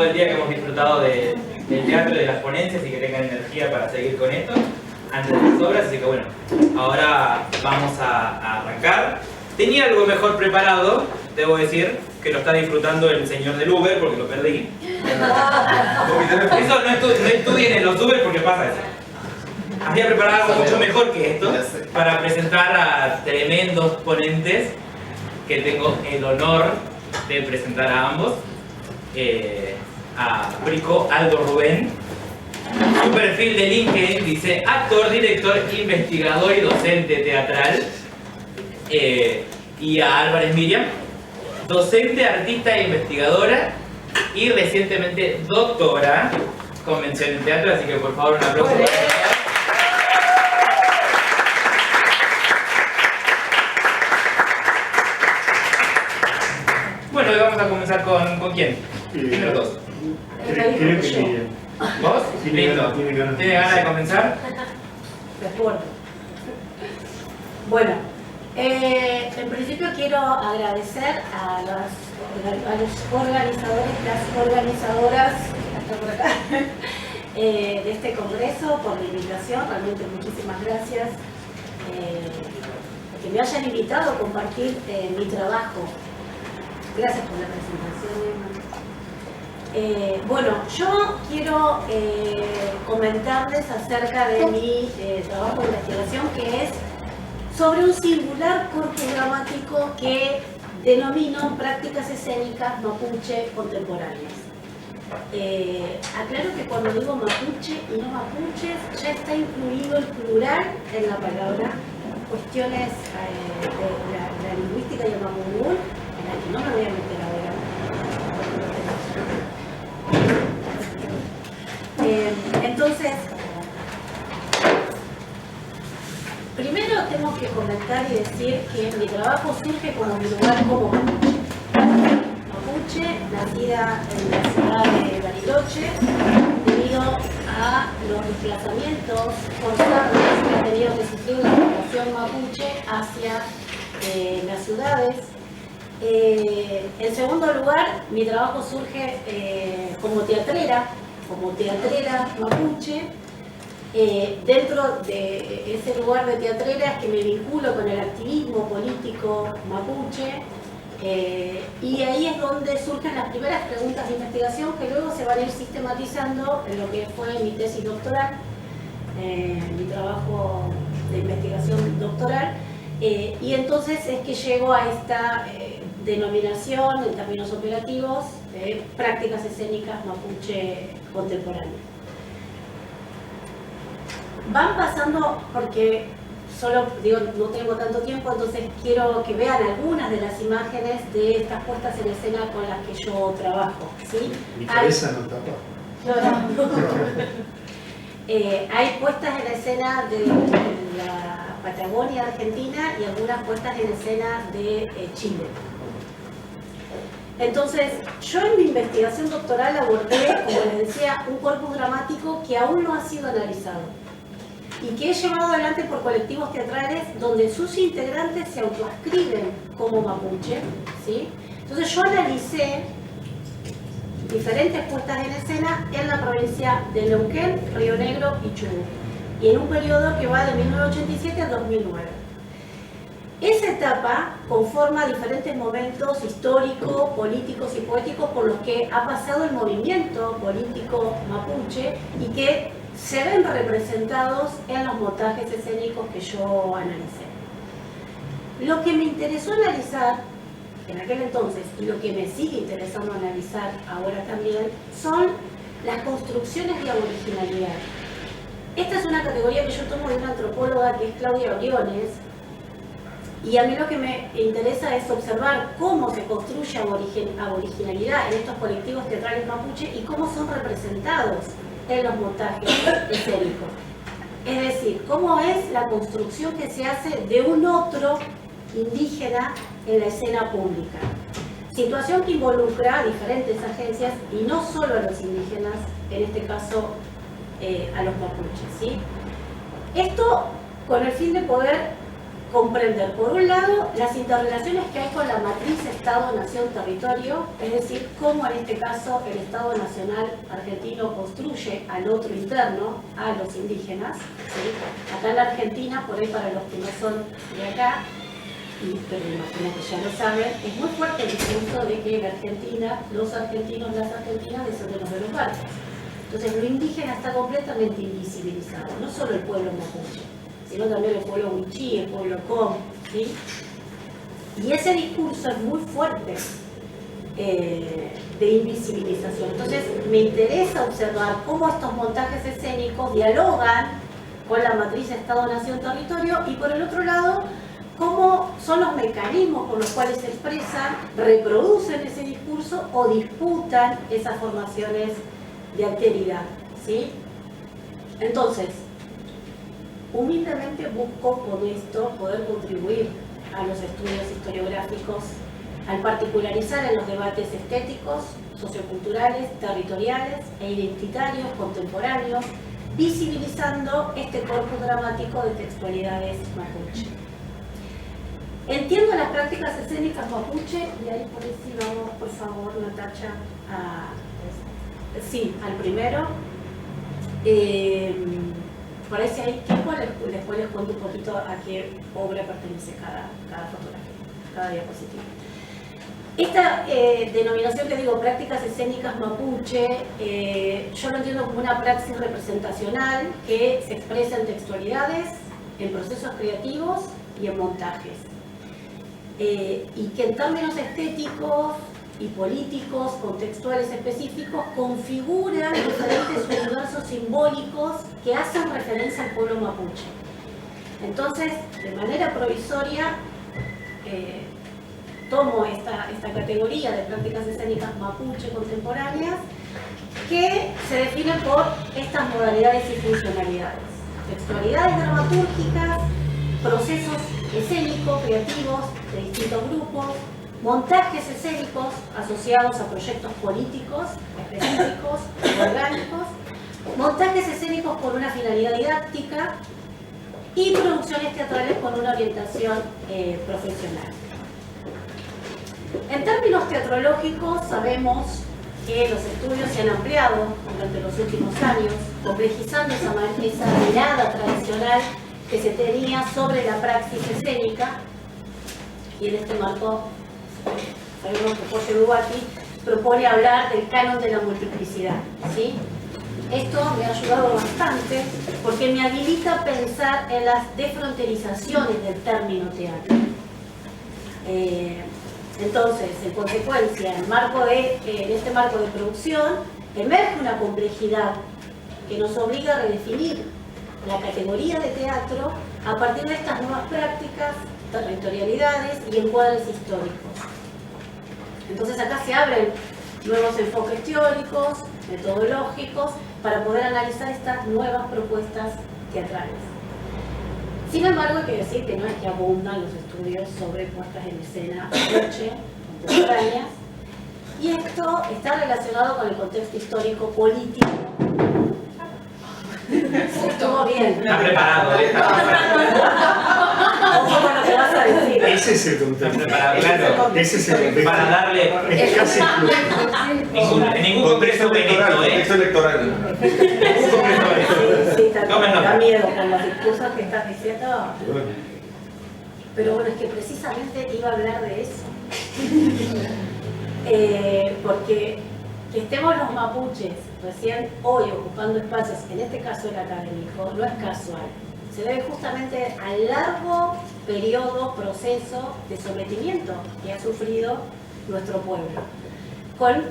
el día que hemos disfrutado del teatro y de las ponencias y que tengan energía para seguir con esto antes de las obras, así que bueno, ahora vamos a arrancar. Tenía algo mejor preparado, debo decir, que lo está disfrutando el señor del Uber porque lo perdí. Eso no estudien en los Uber porque pasa eso. Había preparado algo mucho mejor que esto para presentar a tremendos ponentes que tengo el honor de presentar a ambos. A Brico Aldo Rubén. Su perfil de LinkedIn dice actor, director, investigador y docente teatral. Y a Álvarez Miriam, docente, artista e investigadora y recientemente doctora con mención en teatro, así que por favor un aplauso para ella. Bueno, hoy vamos a comenzar con ¿quién? Primero dos. ¿Vos? Listo. ¿Tiene ganas de comenzar? Respondo. Bueno, en principio quiero agradecer a los organizadores, las organizadoras hasta por acá, de este congreso por la invitación. Realmente muchísimas gracias. Que me hayan invitado a compartir mi trabajo. Gracias por la presentación, bueno, yo quiero comentarles acerca de mi trabajo de investigación, que es sobre un singular corpus dramático que denomino prácticas escénicas mapuche contemporáneas. Aclaro que cuando digo mapuche y no mapuches, ya está incluido el plural en la palabra, cuestiones de la lingüística y el mapudungún, en la que no me voy a meter ahora. Entonces, primero tengo que comentar y decir que mi trabajo surge como mi lugar como mapuche. Mapuche, nacida en la ciudad de Bariloche, debido a los desplazamientos forzados que ha tenido que sufrir la población mapuche hacia las ciudades. En segundo lugar, mi trabajo surge como teatrera mapuche. Dentro de ese lugar de teatrera es que me vinculo con el activismo político mapuche, y ahí es donde surgen las primeras preguntas de investigación que luego se van a ir sistematizando en lo que fue mi tesis doctoral, mi trabajo de investigación doctoral, y entonces es que llego a esta denominación en términos operativos de prácticas escénicas mapuche contemporáneas. Van pasando, porque solo digo, no tengo tanto tiempo, entonces quiero que vean algunas de las imágenes de estas puestas en escena con las que yo trabajo, ¿sí? Mi cabeza no tapa. Hay puestas en escena de la Patagonia Argentina y algunas puestas en escena de Chile. Entonces, yo en mi investigación doctoral abordé, como les decía, un corpus dramático que aún no ha sido analizado y que he llevado adelante por colectivos teatrales donde sus integrantes se autoascriben como mapuche, ¿sí? Entonces yo analicé diferentes puestas en escena en la provincia de Neuquén, Río Negro y Chubut, y en un periodo que va de 1987 al 2009. Esa etapa conforma diferentes momentos históricos, políticos y poéticos por los que ha pasado el movimiento político mapuche y que se ven representados en los montajes escénicos que yo analicé. Lo que me interesó analizar en aquel entonces y lo que me sigue interesando analizar ahora también son las construcciones de aboriginalidad. Esta es una categoría que yo tomo de una antropóloga que es Claudia Briones, y a mí lo que me interesa es observar cómo se construye aboriginalidad en estos colectivos teatrales mapuche y cómo son representados en los montajes escénicos. Es decir, cómo es la construcción que se hace de un otro indígena en la escena pública. Situación que involucra a diferentes agencias y no solo a los indígenas, en este caso a los mapuches, ¿sí? Esto con el fin de poder comprender, por un lado, las interrelaciones que hay con la matriz Estado-Nación-Territorio, es decir, cómo en este caso el Estado Nacional argentino construye al otro interno, a los indígenas. ¿Sí? Acá en la Argentina, por ahí para los que no son de acá, pero imagino que ya lo saben, es muy fuerte el discurso de que la Argentina, los argentinos, las argentinas descenden de los barcos. Entonces lo indígena está completamente invisibilizado, no solo el pueblo mapuche, sino también el pueblo wichí, el pueblo com, ¿sí? Y ese discurso es muy fuerte de invisibilización. Entonces me interesa observar cómo estos montajes escénicos dialogan con la matriz Estado-Nación-Territorio y por el otro lado, cómo son los mecanismos por los cuales se expresan, reproducen ese discurso o disputan esas formaciones de alteridad, ¿sí? Entonces, humildemente busco con esto poder contribuir a los estudios historiográficos al particularizar en los debates estéticos, socioculturales, territoriales e identitarios contemporáneos, visibilizando este corpus dramático de textualidades mapuche. Entiendo las prácticas escénicas mapuche, y ahí por si vamos, por favor, Natacha, sí, al primero. Por ahí si hay tiempo, después les cuento un poquito a qué obra pertenece cada fotografía, cada diapositiva. Esta denominación que digo, prácticas escénicas mapuche, yo lo entiendo como una praxis representacional que se expresa en textualidades, en procesos creativos y en montajes. Y que en términos estéticos y políticos, contextuales específicos, configuran diferentes universos simbólicos que hacen referencia al pueblo mapuche. Entonces, de manera provisoria, tomo esta categoría de prácticas escénicas mapuche contemporáneas que se definen por estas modalidades y funcionalidades. Textualidades dramatúrgicas, procesos escénicos, creativos de distintos grupos, montajes escénicos asociados a proyectos políticos, específicos, orgánicos, montajes escénicos con una finalidad didáctica y producciones teatrales con una orientación profesional. En términos teatrológicos, sabemos que los estudios se han ampliado durante los últimos años, complejizando esa mirada tradicional que se tenía sobre la praxis escénica, y en este marco sabemos que Jorge Duarte propone hablar del canon de la multiplicidad, ¿sí? Esto me ha ayudado bastante porque me habilita a pensar en las desfronterizaciones del término teatro. Entonces, en consecuencia, en este marco de producción, emerge una complejidad que nos obliga a redefinir la categoría de teatro a partir de estas nuevas prácticas, territorialidades y encuadres históricos. Entonces acá se abren nuevos enfoques teóricos, metodológicos, para poder analizar estas nuevas propuestas teatrales. Sin embargo, hay que decir que no es que abundan los estudios sobre puestas en escena mapuche contemporáneas, y esto está relacionado con el contexto histórico político. Estuvo bien. Está preparado, está preparado. Ojo con lo que vas a decir. Ese es el contexto. Está preparado, claro. Ese es el contexto. Para darle Es casi exclusivo. ningún congreso benito, contexto electoral. Ningún congreso benito. Sí, tal Tomen cual. nota. Da miedo con los discursos que estás diciendo. Pero bueno, es que precisamente iba a hablar de eso. Porque que estemos los mapuches recién hoy ocupando espacios, en este caso el académico, no es casual. Se debe justamente al largo proceso de sometimiento que ha sufrido nuestro pueblo, con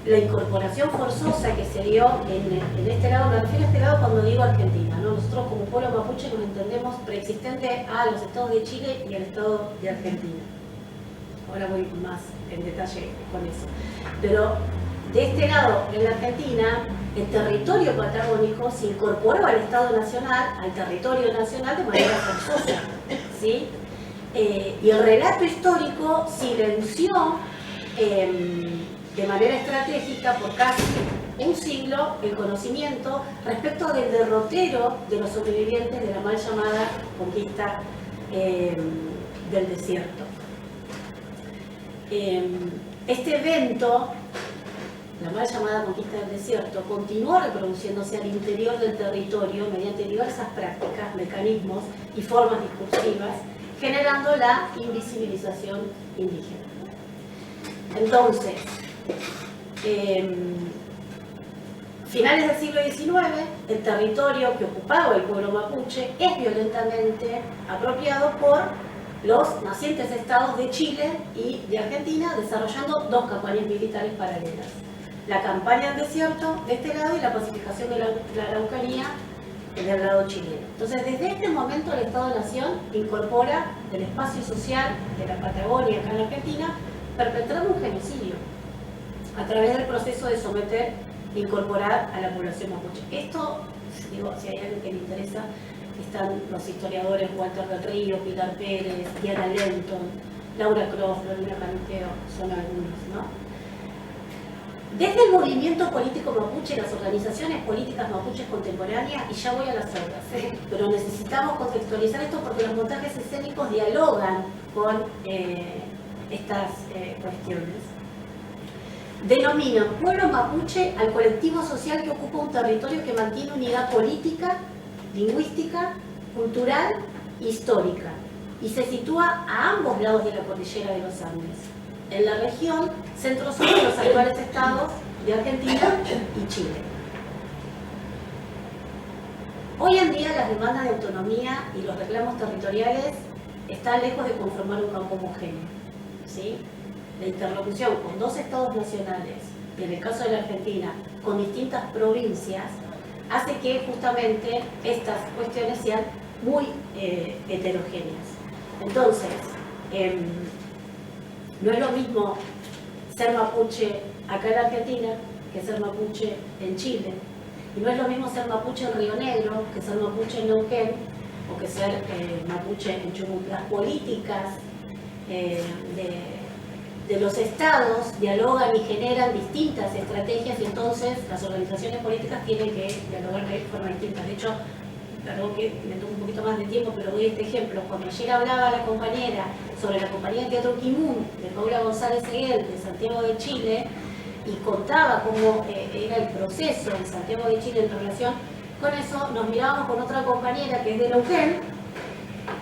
la incorporación forzosa que se dio en este lado. Me refiero a este lado cuando digo Argentina, ¿no? Nosotros como pueblo mapuche nos entendemos preexistente a los estados de Chile y al estado de Argentina. Ahora voy más en detalle con eso. Pero de este lado, en la Argentina, el territorio patagónico se incorporó al Estado Nacional, al territorio nacional de manera forzosa, ¿sí? Y el relato histórico silenció de manera estratégica por casi un siglo el conocimiento respecto del derrotero de los sobrevivientes de la mal llamada conquista del desierto. Este evento, la mal llamada conquista del desierto, continuó reproduciéndose al interior del territorio mediante diversas prácticas, mecanismos y formas discursivas, generando la invisibilización indígena. Entonces, finales del siglo XIX, el territorio que ocupaba el pueblo mapuche es violentamente apropiado por los nacientes estados de Chile y de Argentina, desarrollando dos campañas militares paralelas. La campaña del desierto de este lado y la pacificación de la Araucanía del lado chileno. Entonces, desde este momento el Estado-Nación incorpora el espacio social de la Patagonia acá en Argentina, perpetrando un genocidio a través del proceso de someter e incorporar a la población mapuche. Esto, digo, si hay alguien que le interesa, están los historiadores Walter del Río, Pilar Pérez, Diana Lenton, Laura Croft, Lorena Canteo, son algunos, ¿no? Desde el movimiento político mapuche, las organizaciones políticas mapuches contemporáneas, y ya voy a las otras, pero necesitamos contextualizar esto porque los montajes escénicos dialogan con estas cuestiones. Denominan pueblo mapuche al colectivo social que ocupa un territorio que mantiene unidad política, lingüística, cultural e histórica, y se sitúa a ambos lados de la cordillera de los Andes, en la región centro-sur de los actuales estados de Argentina y Chile. Hoy en día las demandas de autonomía y los reclamos territoriales están lejos de conformar un campo homogéneo, ¿sí? La interlocución con dos estados nacionales, y en el caso de la Argentina, con distintas provincias, hace que justamente estas cuestiones sean muy heterogéneas. Entonces, no es lo mismo ser mapuche acá en Argentina que ser mapuche en Chile. Y no es lo mismo ser mapuche en Río Negro que ser mapuche en Neuquén o que ser mapuche en Chubut. Las políticas de los estados dialogan y generan distintas estrategias, y entonces las organizaciones políticas tienen que dialogar de forma distinta. De hecho, perdón que me tome un poquito más de tiempo, pero doy este ejemplo. Cuando ayer hablaba la compañera sobre la compañía de teatro Quimún de Paula González Seguel de Santiago de Chile, y contaba cómo era el proceso en Santiago de Chile en relación con eso, nos mirábamos con otra compañera que es de Neuquén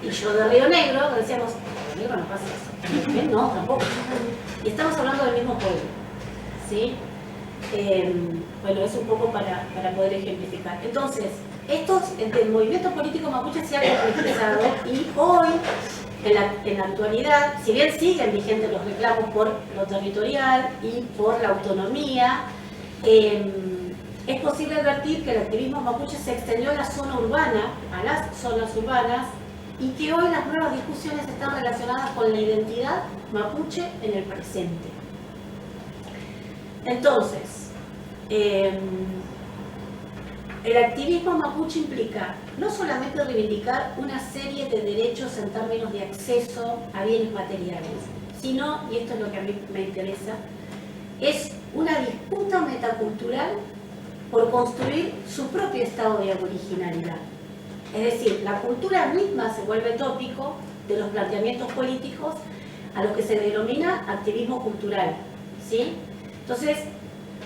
y yo de Río Negro, decíamos, en Río Negro no pasa eso, en Neuquén no, tampoco. Y estamos hablando del mismo pueblo, ¿sí? Bueno, es un poco para poder ejemplificar. Entonces, el movimiento político mapuche se ha complejizado, y hoy, en la actualidad, si bien siguen vigentes los reclamos por lo territorial y por la autonomía, es posible advertir que el activismo mapuche se extendió a la zona urbana, a las zonas urbanas, y que hoy las nuevas discusiones están relacionadas con la identidad mapuche en el presente. Entonces, el activismo mapuche implica no solamente reivindicar una serie de derechos en términos de acceso a bienes materiales, sino, y esto es lo que a mí me interesa, es una disputa metacultural por construir su propio estado de aboriginalidad. Es decir, la cultura misma se vuelve tópico de los planteamientos políticos a lo que se denomina activismo cultural, ¿sí? Entonces,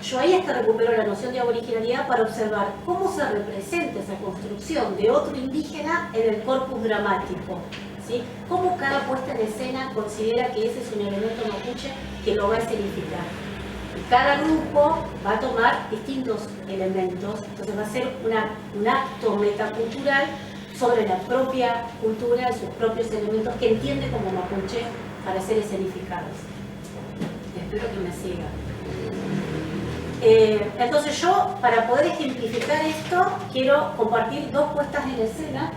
yo ahí hasta recupero la noción de originalidad para observar cómo se representa esa construcción de otro indígena en el corpus dramático, ¿sí? Cómo cada puesta en escena considera que ese es un elemento mapuche que lo va a escenificar. Y cada grupo va a tomar distintos elementos, entonces va a ser un acto metacultural sobre la propia cultura y sus propios elementos que entiende como mapuche para ser escenificados. Espero que me sigan. Entonces yo, para poder ejemplificar esto, quiero compartir dos puestas en escena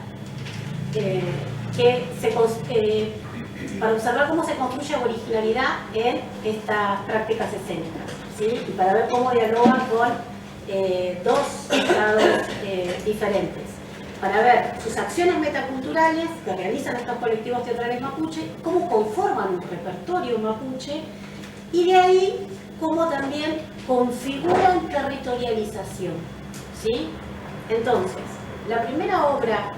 para observar cómo se construye originalidad en estas prácticas escénicas, ¿sí? Y para ver cómo dialogan con dos estados diferentes, para ver sus acciones metaculturales que realizan estos colectivos teatrales mapuche, cómo conforman un repertorio mapuche, y de ahí cómo también configuran territorialización, ¿sí? Entonces, la primera obra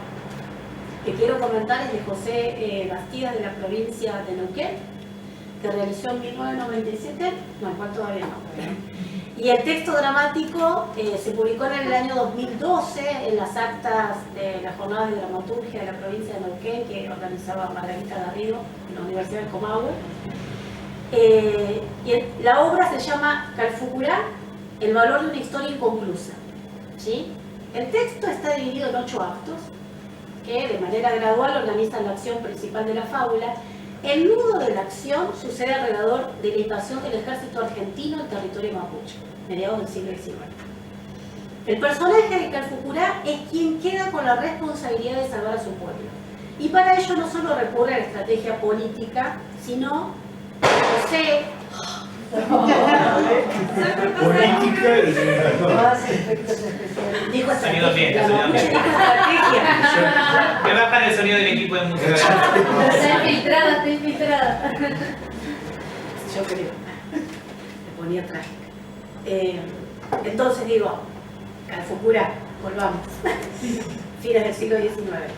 que quiero comentar es de José Bastidas, de la provincia de Neuquén, que realizó en 1997, no, igual todavía no. Y el texto dramático se publicó en el año 2012 en las actas de las jornadas de dramaturgia de la provincia de Neuquén, que organizaba Margarita Garrido en la Universidad del Comahue. Y la obra se llama Calfucurá, el valor de una historia inconclusa. ¿Sí? El texto está dividido en 8 actos, que de manera gradual organizan la acción principal de la fábula. El nudo de la acción sucede alrededor de la invasión del ejército argentino al territorio mapuche, mediados del siglo XIX. El personaje de Calfucurá es quien queda con la responsabilidad de salvar a su pueblo. Y para ello no solo recurre a la estrategia política, sino José... Política y Dijo Sonido bien, la sonido mapuche bien. dijo estrategia. Me bajan el sonido del equipo de música. Está infiltrada. Yo creo. Me ponía trágica. Entonces digo, Calfucurá, volvamos. Fines del siglo XIX.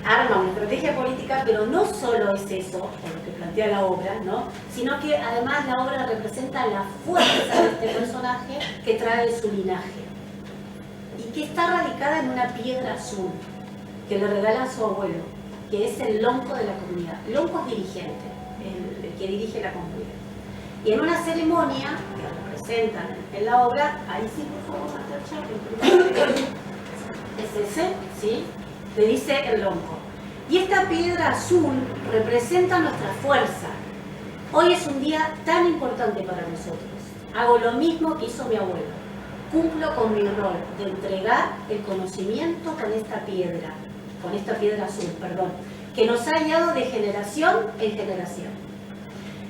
Arma una estrategia política, pero no solo es eso, por lo que plantea la obra, ¿no? Sino que además la obra representa la fuerza de este personaje que trae de su linaje y que está radicada en una piedra azul que le regala a su abuelo, que es el lonco de la comunidad. Lonco es dirigente, el que dirige la comunidad. Y en una ceremonia que representan en la obra, ahí sí, por favor, Masterchef, es ese, ¿sí? Le dice el lonco. Y esta piedra azul representa nuestra fuerza. Hoy es un día tan importante para nosotros. Hago lo mismo que hizo mi abuelo. Cumplo con mi rol de entregar el conocimiento con esta piedra azul, perdón, que nos ha guiado de generación en generación.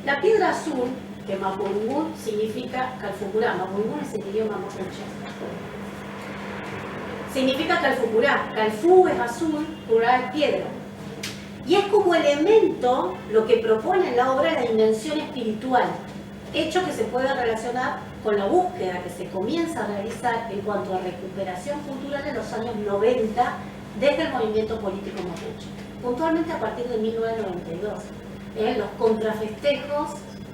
La piedra azul, que Mapungún significa Calfucurá, Mapungún es el idioma mapuche. Significa Calfucurá. Calfú es azul, curá es piedra. Y es como elemento lo que propone en la obra la dimensión espiritual, hecho que se puede relacionar con la búsqueda que se comienza a realizar en cuanto a recuperación cultural en los años 90 desde el movimiento político mapuche, puntualmente a partir de 1992, en los contrafestejos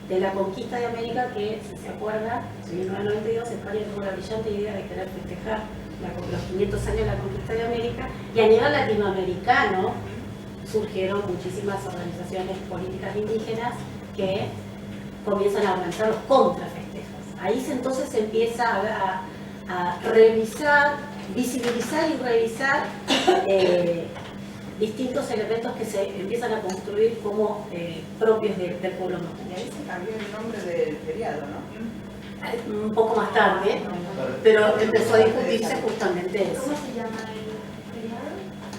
de la conquista de América, que, si se acuerdan, en 1992 España tuvo la brillante idea de querer festejar los 500 años de la conquista de América, y a nivel latinoamericano surgieron muchísimas organizaciones políticas indígenas que comienzan a organizar los contrafestejos. Ahí entonces se empieza a revisar, visibilizar y revisar distintos elementos que se empiezan a construir como propios del pueblo mapuche. Y ahí se cambió el nombre del feriado, ¿no? Un poco más tarde, pero empezó a discutirse justamente eso. ¿Cómo se llama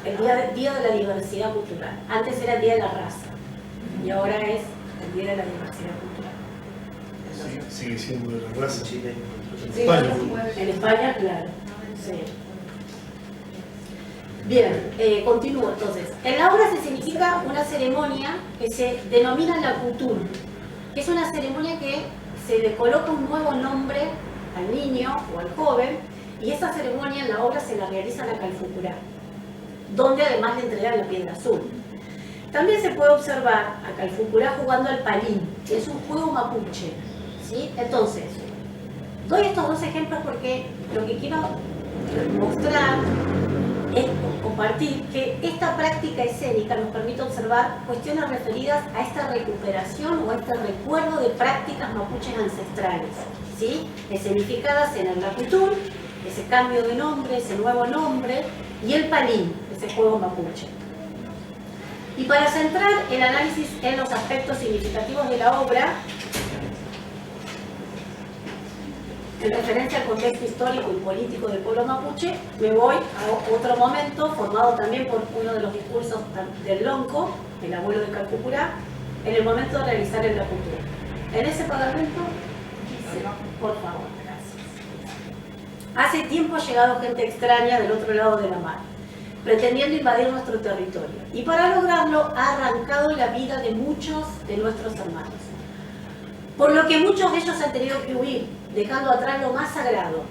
el feriado? El Día de la Diversidad Cultural. Antes era el Día de la Raza y ahora es el Día de la Diversidad Cultural. sigue siendo de la raza. Sí, En España. En España, claro. Sí. Bien, continúo entonces. En la obra se significa una ceremonia que se denomina la Kutul, que es una ceremonia que se le coloca un nuevo nombre al niño o al joven, y esa ceremonia en la obra se la realiza la Calfucurá, donde además le entregan la piedra azul. También se puede observar a Calfucurá jugando al palín, que es un juego mapuche, ¿sí? Entonces, doy estos dos ejemplos porque lo que quiero mostrar es compartir que esta práctica escénica nos permite observar cuestiones referidas a esta recuperación o a este recuerdo de prácticas mapuches ancestrales, ¿sí? Escenificadas en el Lacutul, ese cambio de nombre, ese nuevo nombre, y el palín, ese juego mapuche. Y para centrar el análisis en los aspectos significativos de la obra, en referencia al contexto histórico y político del pueblo mapuche, me voy a otro momento, formado también por uno de los discursos del Lonco, el abuelo de Calfucurá, en el momento de realizar el Lacutul. En ese parlamento, dice, por favor, gracias. Hace tiempo ha llegado gente extraña del otro lado de la mar, pretendiendo invadir nuestro territorio, y para lograrlo ha arrancado la vida de muchos de nuestros hermanos. Por lo que muchos de ellos han tenido que huir, dejando atrás lo más sagrado: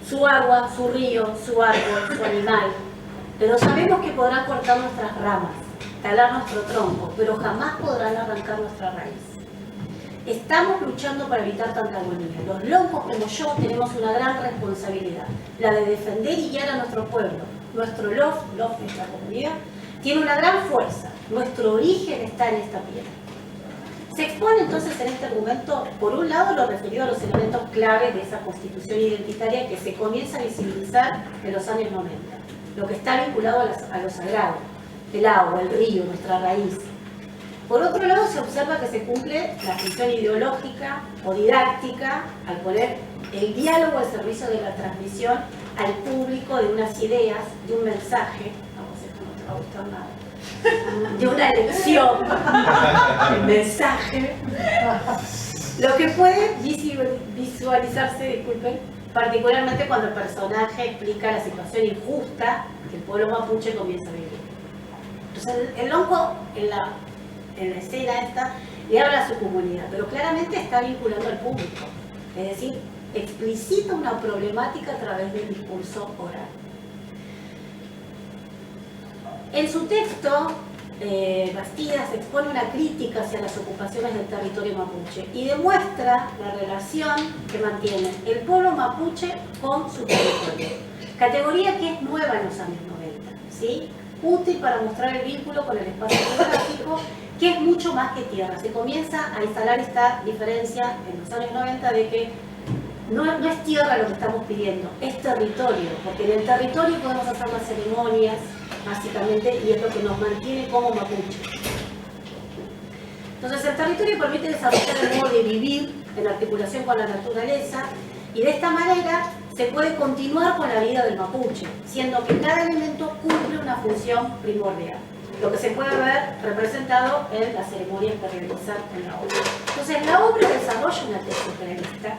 su agua, su río, su árbol, su animal. pero sabemos que podrán cortar nuestras ramas, talar nuestro tronco, pero jamás podrán arrancar nuestra raíz. Estamos luchando para evitar tanta agonía. Los loncos como yo tenemos una gran responsabilidad, la de defender y guiar a nuestro pueblo. Nuestro lof, nuestra comunidad, tiene una gran fuerza. Nuestro origen está en esta piedra. Se expone entonces en este argumento, por un lado, lo referido a los elementos clave de esa constitución identitaria que se comienza a visibilizar en los años 90, lo que está vinculado a lo sagrado, el agua, el río, nuestra raíz. Por otro lado, se observa que se cumple la función ideológica o didáctica al poner el diálogo al servicio de la transmisión al público de unas ideas, de un mensaje, vamos, esto no te va a gustar nada, de una elección, el mensaje, lo que puede visualizarse, disculpen, particularmente cuando el personaje explica la situación injusta que el pueblo mapuche comienza a vivir. Entonces, el lonco en la escena esta le habla a su comunidad, pero claramente está vinculando al público, es decir, explicita una problemática a través del discurso oral. En su texto, Bastidas expone una crítica hacia las ocupaciones del territorio mapuche y demuestra la relación que mantiene el pueblo mapuche con su territorio, categoría que es nueva en los años 90, ¿sí? Útil para mostrar el vínculo con el espacio geográfico, que es mucho más que tierra. Se comienza a instalar esta diferencia en los años 90 de que no es tierra lo que estamos pidiendo, es territorio, porque en el territorio podemos hacer las ceremonias, básicamente, y es lo que nos mantiene como mapuche. Entonces el territorio permite desarrollar el modo de vivir en articulación con la naturaleza, y de esta manera se puede continuar con la vida del mapuche, siendo que cada elemento cumple una función primordial, lo que se puede ver representado en las ceremonias que realizan en la obra. Entonces la obra desarrolla una tesis realista,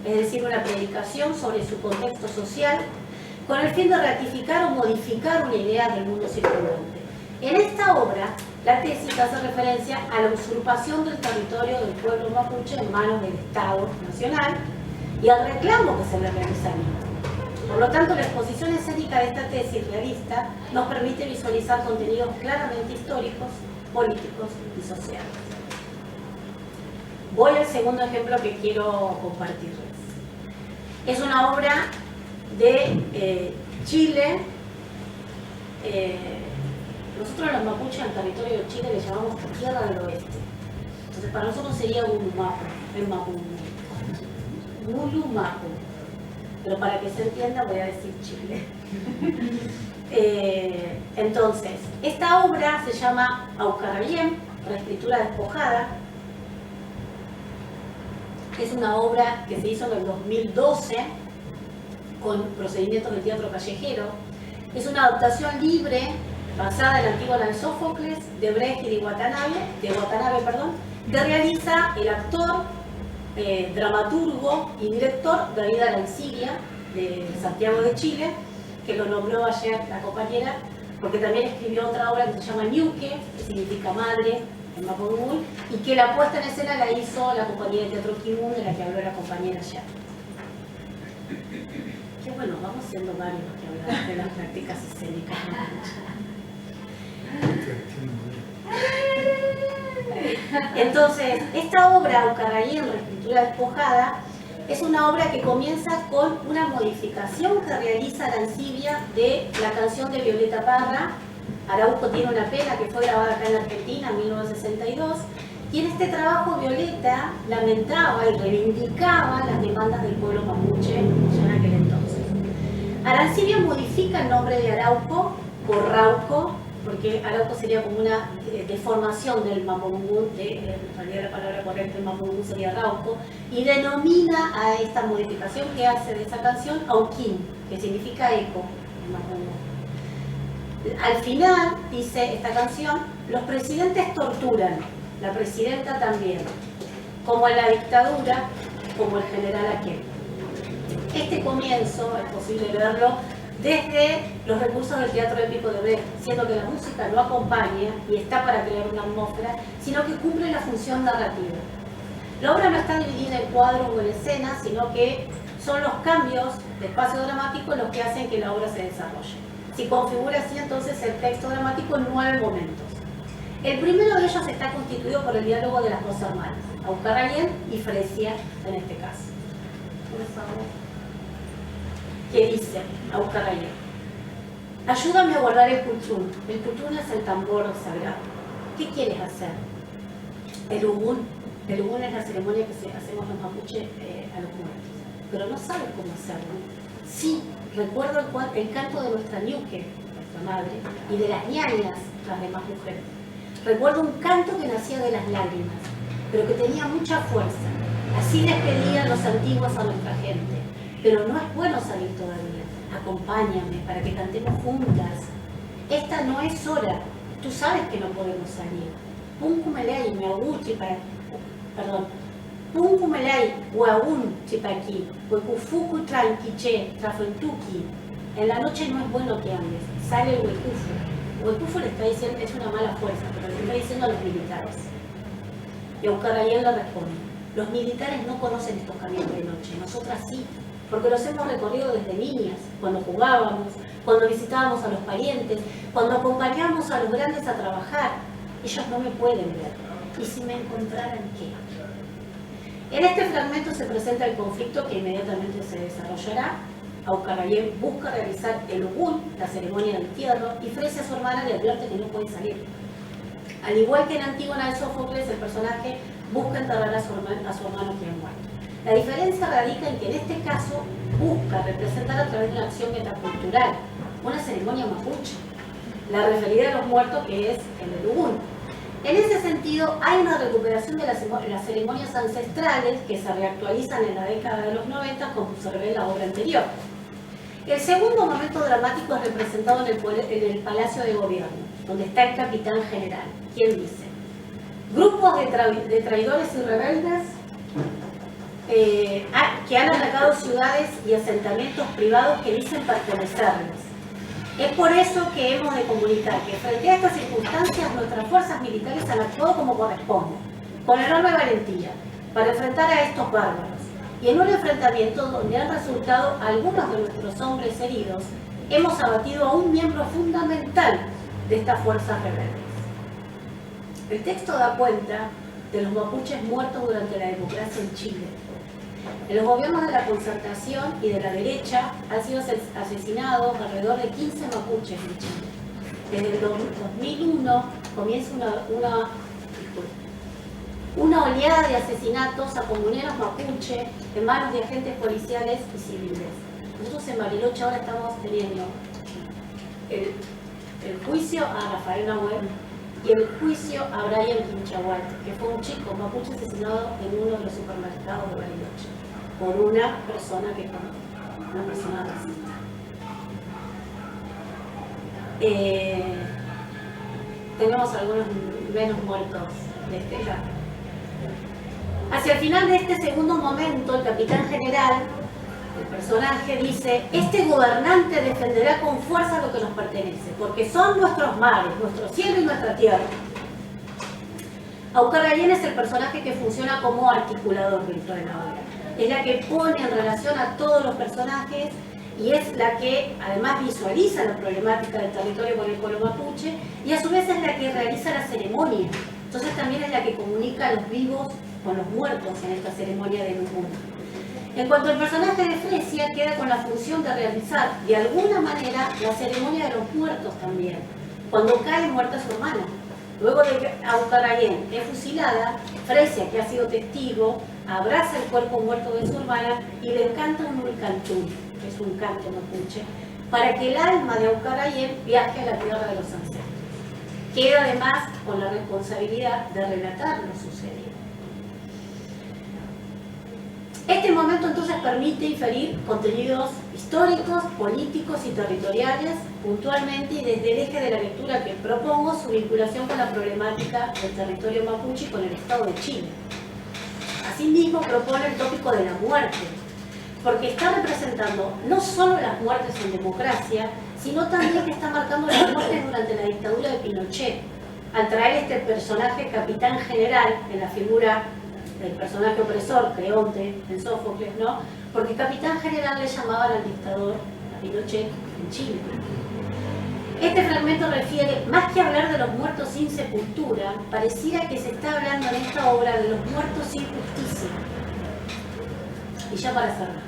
es decir, una predicación sobre su contexto social, con el fin de ratificar o modificar una idea del mundo circundante. En esta obra, la tesis hace referencia a la usurpación del territorio del pueblo mapuche en manos del Estado Nacional y al reclamo que se le realiza al mismo. Por lo tanto, la exposición escénica de esta tesis realista nos permite visualizar contenidos claramente históricos, políticos y sociales. Voy al segundo ejemplo que quiero compartirles. Es una obra de Chile. Nosotros los mapuches en el territorio de Chile le llamamos Tierra del Oeste. Entonces para nosotros sería Gulumapu, el Mapuche. Gulumapu. Pero para que se entienda voy a decir Chile. Entonces, esta obra se llama Aucarrabien, reescritura despojada. Es una obra que se hizo en el 2012 con procedimientos de teatro callejero. Es una adaptación libre basada en la antigua de Sófocles, de Brecht y de Watanabe, que realiza el actor, dramaturgo y director David Arancibia, de Santiago de Chile, que lo nombró ayer la compañera, porque también escribió otra obra que se llama Ñuque, que significa madre en mapudungun, y que la puesta en escena la hizo la compañía de teatro Kimun, de la que habló la compañera ayer. Qué bueno, vamos siendo varios los que hablan de las prácticas escénicas. Entonces, esta obra, Aucarrabien, reescritura despojada, es una obra que comienza con una modificación que realiza Arancibia de la canción de Violeta Parra, Arauco tiene una pena, que fue grabada acá en Argentina en 1962, y en este trabajo Violeta lamentaba y reivindicaba las demandas del pueblo mapuche ya en aquel entonces. Arancibia modifica el nombre de Arauco por Rauco, porque Arauco sería como una deformación del mapudungun, en realidad la palabra correcta del mapudungun sería Rauco, y denomina a esta modificación que hace de esa canción Auquín, que significa eco en mapudungun. Al final, dice esta canción, los presidentes torturan, la presidenta también, como en la dictadura, como el general aquel. Este comienzo es posible verlo desde los recursos del teatro épico de Brecht, siendo que la música no acompaña y está para crear una atmósfera, sino que cumple la función narrativa. La obra no está dividida en cuadros o en escenas, sino que son los cambios de espacio dramático los que hacen que la obra se desarrolle. si configura así entonces el texto dramático en 9 momentos. El primero de ellos está constituido por el diálogo de las dos hermanas, Aucarayen y Fresia en este caso. Por favor. ¿Qué dice Aucarayen? Ayúdame a guardar el cultún. El cultún es el tambor sagrado. ¿Qué quieres hacer? El ubún. El ubún es la ceremonia que hacemos los mapuches a los muertos. Pero no sabes cómo hacerlo. Sí, recuerdo el canto de nuestra ñuque, nuestra madre, y de las ñañas, las demás mujeres. Recuerdo un canto que nacía de las lágrimas, pero que tenía mucha fuerza. Así les pedían los antiguos a nuestra gente. Pero no es bueno salir todavía. Acompáñame para que cantemos juntas. Esta no es hora. Tú sabes que no podemos salir. Punkumelay, Miaguchi, Punkumelay, Huaún, Chipaqui, Huecufuku, Tranquiche, Trafuentuki. En la noche no es bueno que andes. Sale el Huecufu. Huecufu le está diciendo, es una mala fuerza, pero le está diciendo a los militares. Y Aucarayen le responde: los militares no conocen estos caminos de noche, nosotras sí, porque los hemos recorrido desde niñas, cuando jugábamos, cuando visitábamos a los parientes, cuando acompañábamos a los grandes a trabajar. Ellos no me pueden ver. ¿Y si me encontraran qué? En este fragmento se presenta el conflicto que inmediatamente se desarrollará. Aucarayen busca realizar el ubún, la ceremonia del entierro, y Fresia, su hermana, le advierte que no puede salir. Al igual que en Antígona de Sófocles, el personaje busca enterrar a su hermano que ha muerto. La diferencia radica en que en este caso busca representar a través de una acción metacultural, una ceremonia mapuche, la referida a los muertos, que es el ubún. En ese sentido, hay una recuperación de las ceremonias ancestrales que se reactualizan en la década de los 90, como se ve en la obra anterior. El segundo momento dramático es representado en el Palacio de Gobierno, donde está el capitán general, quien dice: grupos de traidores y rebeldes que han atacado ciudades y asentamientos privados que dicen pertenecerles. Es por eso que hemos de comunicar que frente a estas circunstancias nuestras fuerzas militares han actuado como corresponde, con enorme valentía, para enfrentar a estos bárbaros. Y en un enfrentamiento donde han resultado algunos de nuestros hombres heridos, hemos abatido a un miembro fundamental de estas fuerzas rebeldes. El texto da cuenta de los mapuches muertos durante la democracia en Chile. En los gobiernos de la Concertación y de la derecha han sido asesinados alrededor de 15 mapuches en Chile. Desde el 2001 comienza una oleada de asesinatos a comuneros mapuche en manos de agentes policiales y civiles. Nosotros en Bariloche ahora estamos teniendo el juicio a Rafael Nahuel y el juicio a Brian Quinchahual, que fue un chico mapuche asesinado en uno de los supermercados de Bariloche por una persona una persona racista. Tenemos algunos menos muertos de este lado. Hacia el final de este segundo momento, el capitán general, el personaje, dice: este gobernante defenderá con fuerza lo que nos pertenece, porque son nuestros mares, nuestro cielo y nuestra tierra. Aucarayen es el personaje que funciona como articulador dentro de la obra. Es la que pone en relación a todos los personajes y es la que además visualiza la problemática del territorio con el pueblo mapuche y a su vez es la que realiza la ceremonia. Entonces también es la que comunica a los vivos con los muertos en esta ceremonia de Ubún. En cuanto al personaje de Fresia, queda con la función de realizar de alguna manera la ceremonia de los muertos también, cuando cae muerta su hermana. Luego de que Aucarayen es fusilada, Fresia, que ha sido testigo, abraza el cuerpo muerto de su hermana y le canta un ulcantún, que es un canto mapuche, para que el alma de Aucarayen viaje a la tierra de los ancestros. Queda además con la responsabilidad de relatar lo sucedido. Este momento entonces permite inferir contenidos históricos, políticos y territoriales, puntualmente y desde el eje de la lectura que propongo, su vinculación con la problemática del territorio mapuche y con el Estado de Chile. Asimismo propone el tópico de la muerte, porque está representando no solo las muertes en democracia, sino también que está marcando las muertes durante la dictadura de Pinochet, al traer este personaje capitán general en la figura del personaje opresor, Creonte, en Sófocles, ¿no? Porque capitán general le llamaban al dictador, a Pinochet, en Chile. Este fragmento refiere, más que hablar de los muertos sin sepultura, pareciera que se está hablando en esta obra de los muertos sin justicia. Y ya para cerrar.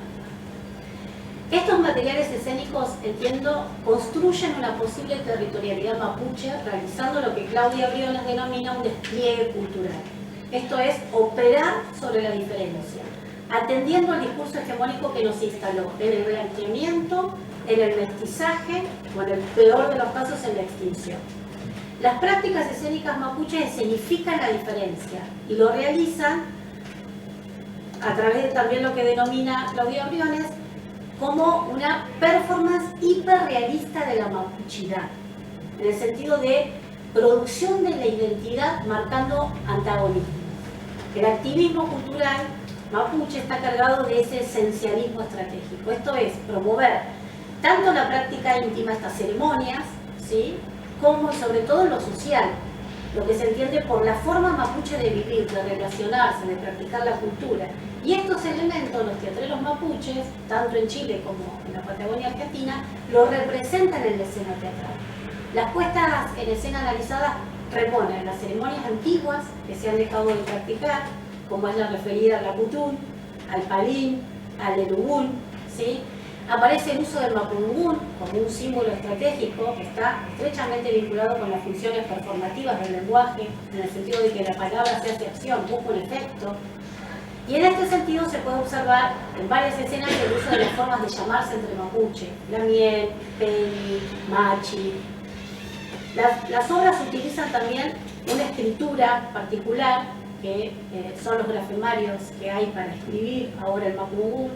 Estos materiales escénicos, entiendo, construyen una posible territorialidad mapuche, realizando lo que Claudia Briones denomina un despliegue cultural. Esto es, operar sobre la diferencia, atendiendo al discurso hegemónico que nos instaló en el blanqueamiento, en el mestizaje o en el peor de los casos en la extinción. Las prácticas escénicas mapuches escenifican la diferencia y lo realizan a través de también lo que denomina Claudia Briones como una performance hiperrealista de la mapuchidad, en el sentido de producción de la identidad marcando antagonismo. El activismo cultural mapuche está cargado de ese esencialismo estratégico, esto es, promover tanto la práctica íntima, estas ceremonias, ¿sí?, como sobre todo lo social, lo que se entiende por la forma mapuche de vivir, de relacionarse, de practicar la cultura. Y estos elementos, los teatreros mapuches, tanto en Chile como en la Patagonia Argentina, lo representan en la escena teatral. Las puestas en escena analizadas reponen las ceremonias antiguas que se han dejado de practicar, como es la referida al Laputún, al Palín, al Elugún, ¿sí? Aparece el uso del Mapungún como un símbolo estratégico que está estrechamente vinculado con las funciones performativas del lenguaje, en el sentido de que la palabra se hace acción, busca un efecto. Y en este sentido se puede observar en varias escenas el uso de las formas de llamarse entre mapuche, Lamien, Peni, Machi. Las obras utilizan también una escritura particular, que son los grafemarios que hay para escribir ahora el Mapungún.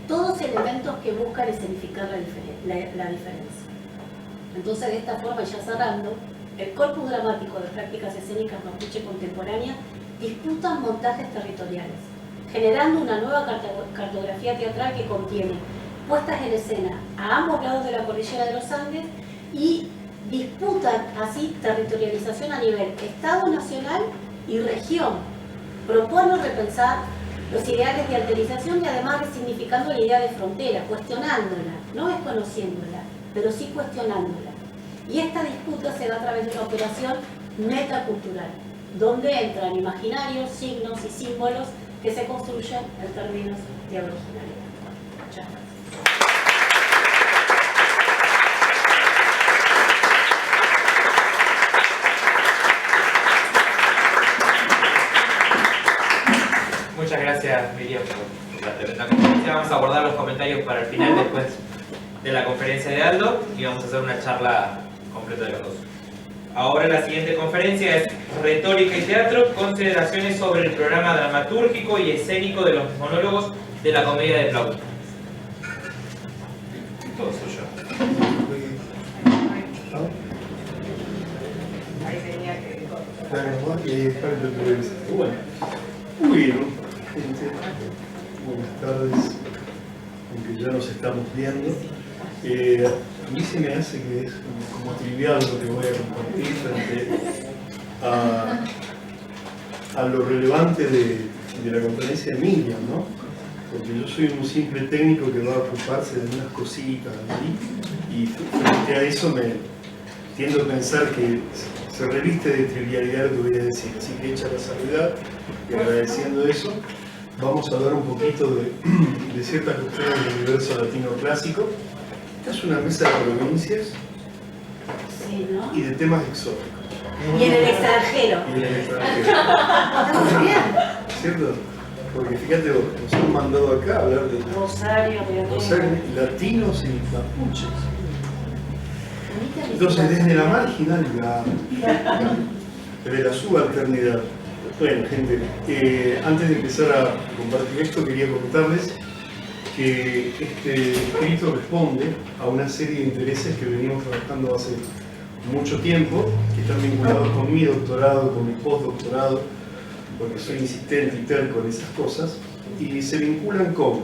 Todos elementos que buscan escenificar la diferencia. Entonces, de esta forma, ya cerrando, el corpus dramático de prácticas escénicas mapuche contemporáneas disputan montajes territoriales, generando una nueva cartografía teatral que contiene puestas en escena a ambos lados de la cordillera de los Andes y disputan así territorialización a nivel Estado nacional y región. Propone repensar los ideales de alterización y además resignificando la idea de frontera, cuestionándola, no desconociéndola, pero sí cuestionándola. Y esta disputa se da a través de una operación metacultural, donde entran imaginarios, signos y símbolos que se construyen en términos de originalidad. Muchas gracias. Muchas gracias, Miriam, por la conferencia. Vamos a abordar los comentarios para el final, después de la conferencia de Aldo, y vamos a hacer una charla completa de los dos. Ahora la siguiente conferencia es Retórica y Teatro, consideraciones sobre el programa dramatúrgico y escénico de los monólogos de la Comedia de Plaut. Todo suyo. Ahí tenía que... Bueno, gente, buenas tardes, aunque ya nos estamos viendo. A mí se me hace que es como trivial lo que voy a compartir frente a lo relevante de la conferencia de Miriam, ¿no? Porque yo soy un simple técnico que va a ocuparse de unas cositas allí, y frente a eso me tiendo a pensar que se reviste de trivialidad lo que voy a decir. Así que, hecha la salvedad y agradeciendo eso, vamos a hablar un poquito de ciertas cuestiones del universo latino clásico. Esta es una mesa de provincias, Sí, ¿no? y de temas exóticos. Y en el extranjero. Y en el extranjero. Está muy bien. ¿Cierto? Porque fíjate vos, nos han mandado acá a hablar de Rosario, latinos y mapuches. Entonces, desde la marginalidad, de la subalternidad. Bueno, gente, antes de empezar a compartir esto, quería contarles que este escrito responde a una serie de intereses que venimos trabajando hace mucho tiempo, que están vinculados con mi doctorado, con mi postdoctorado, porque soy insistente y terco en esas cosas, y se vinculan con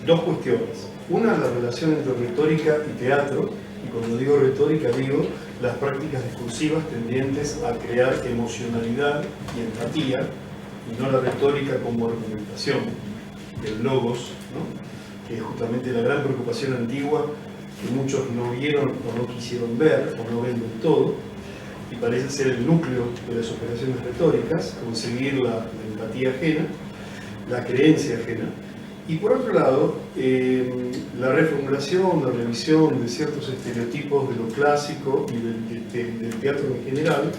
dos cuestiones. Una, la relación entre retórica y teatro, y cuando digo retórica digo las prácticas discursivas tendientes a crear emocionalidad y empatía, y no la retórica como argumentación, el logos, ¿no? que es justamente la gran preocupación antigua que muchos no vieron o no quisieron ver o no ven del todo, y parece ser el núcleo de las operaciones retóricas, conseguir la empatía ajena, la creencia ajena, y por otro lado, la reformulación, la revisión de ciertos estereotipos de lo clásico y del teatro en general,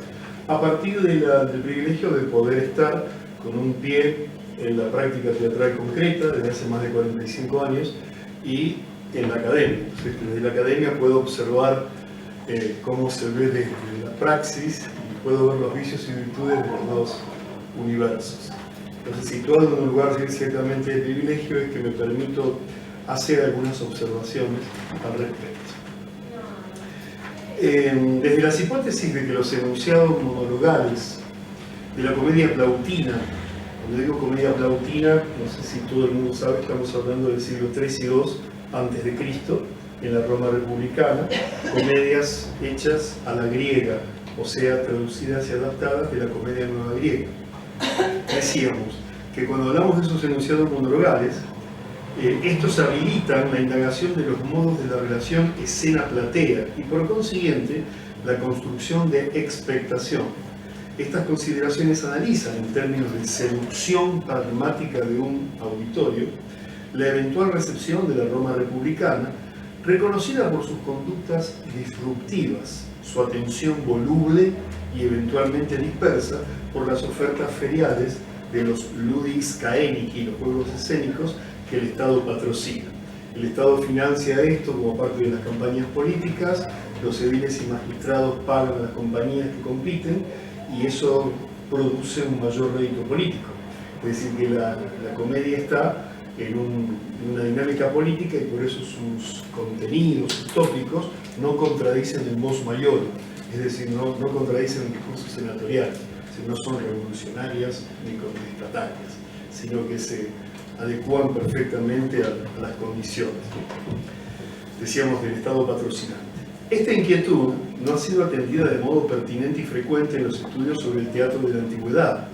a partir del privilegio de poder estar con un pie en la práctica teatral concreta desde hace más de 45 años y en la academia. Desde la academia puedo observar cómo se ve desde la praxis y puedo ver los vicios y virtudes de los dos universos. Entonces, situado en un lugar ciertamente de privilegio, es que me permito hacer algunas observaciones al respecto. Desde las hipótesis de que los enunciados monologales de la comedia plautina, cuando digo comedia plautina, no sé si todo el mundo sabe, estamos hablando del siglo III y II antes de Cristo, en la Roma republicana, comedias hechas a la griega, o sea, traducidas y adaptadas de la comedia nueva griega. Decíamos que cuando hablamos de esos enunciados monologales, estos habilitan la indagación de los modos de la relación escena-platea y por consiguiente la construcción de expectación. Estas consideraciones analizan en términos de seducción pragmática de un auditorio la eventual recepción de la Roma republicana, reconocida por sus conductas disruptivas, su atención voluble y eventualmente dispersa por las ofertas feriales de los ludix caenici, los juegos escénicos que el Estado patrocina. El Estado financia esto como parte de las campañas políticas, los ediles y magistrados pagan a las compañías que compiten y eso produce un mayor rédito político. Es decir, que la comedia está en una dinámica política y por eso sus contenidos, sus tópicos, no contradicen el mos maior, es decir, no contradicen el discurso senatorial, no son revolucionarias ni contestatarias, sino que se adecuan perfectamente a las condiciones, decíamos, del Estado patrocinante. Esta inquietud no ha sido atendida de modo pertinente y frecuente en los estudios sobre el teatro de la antigüedad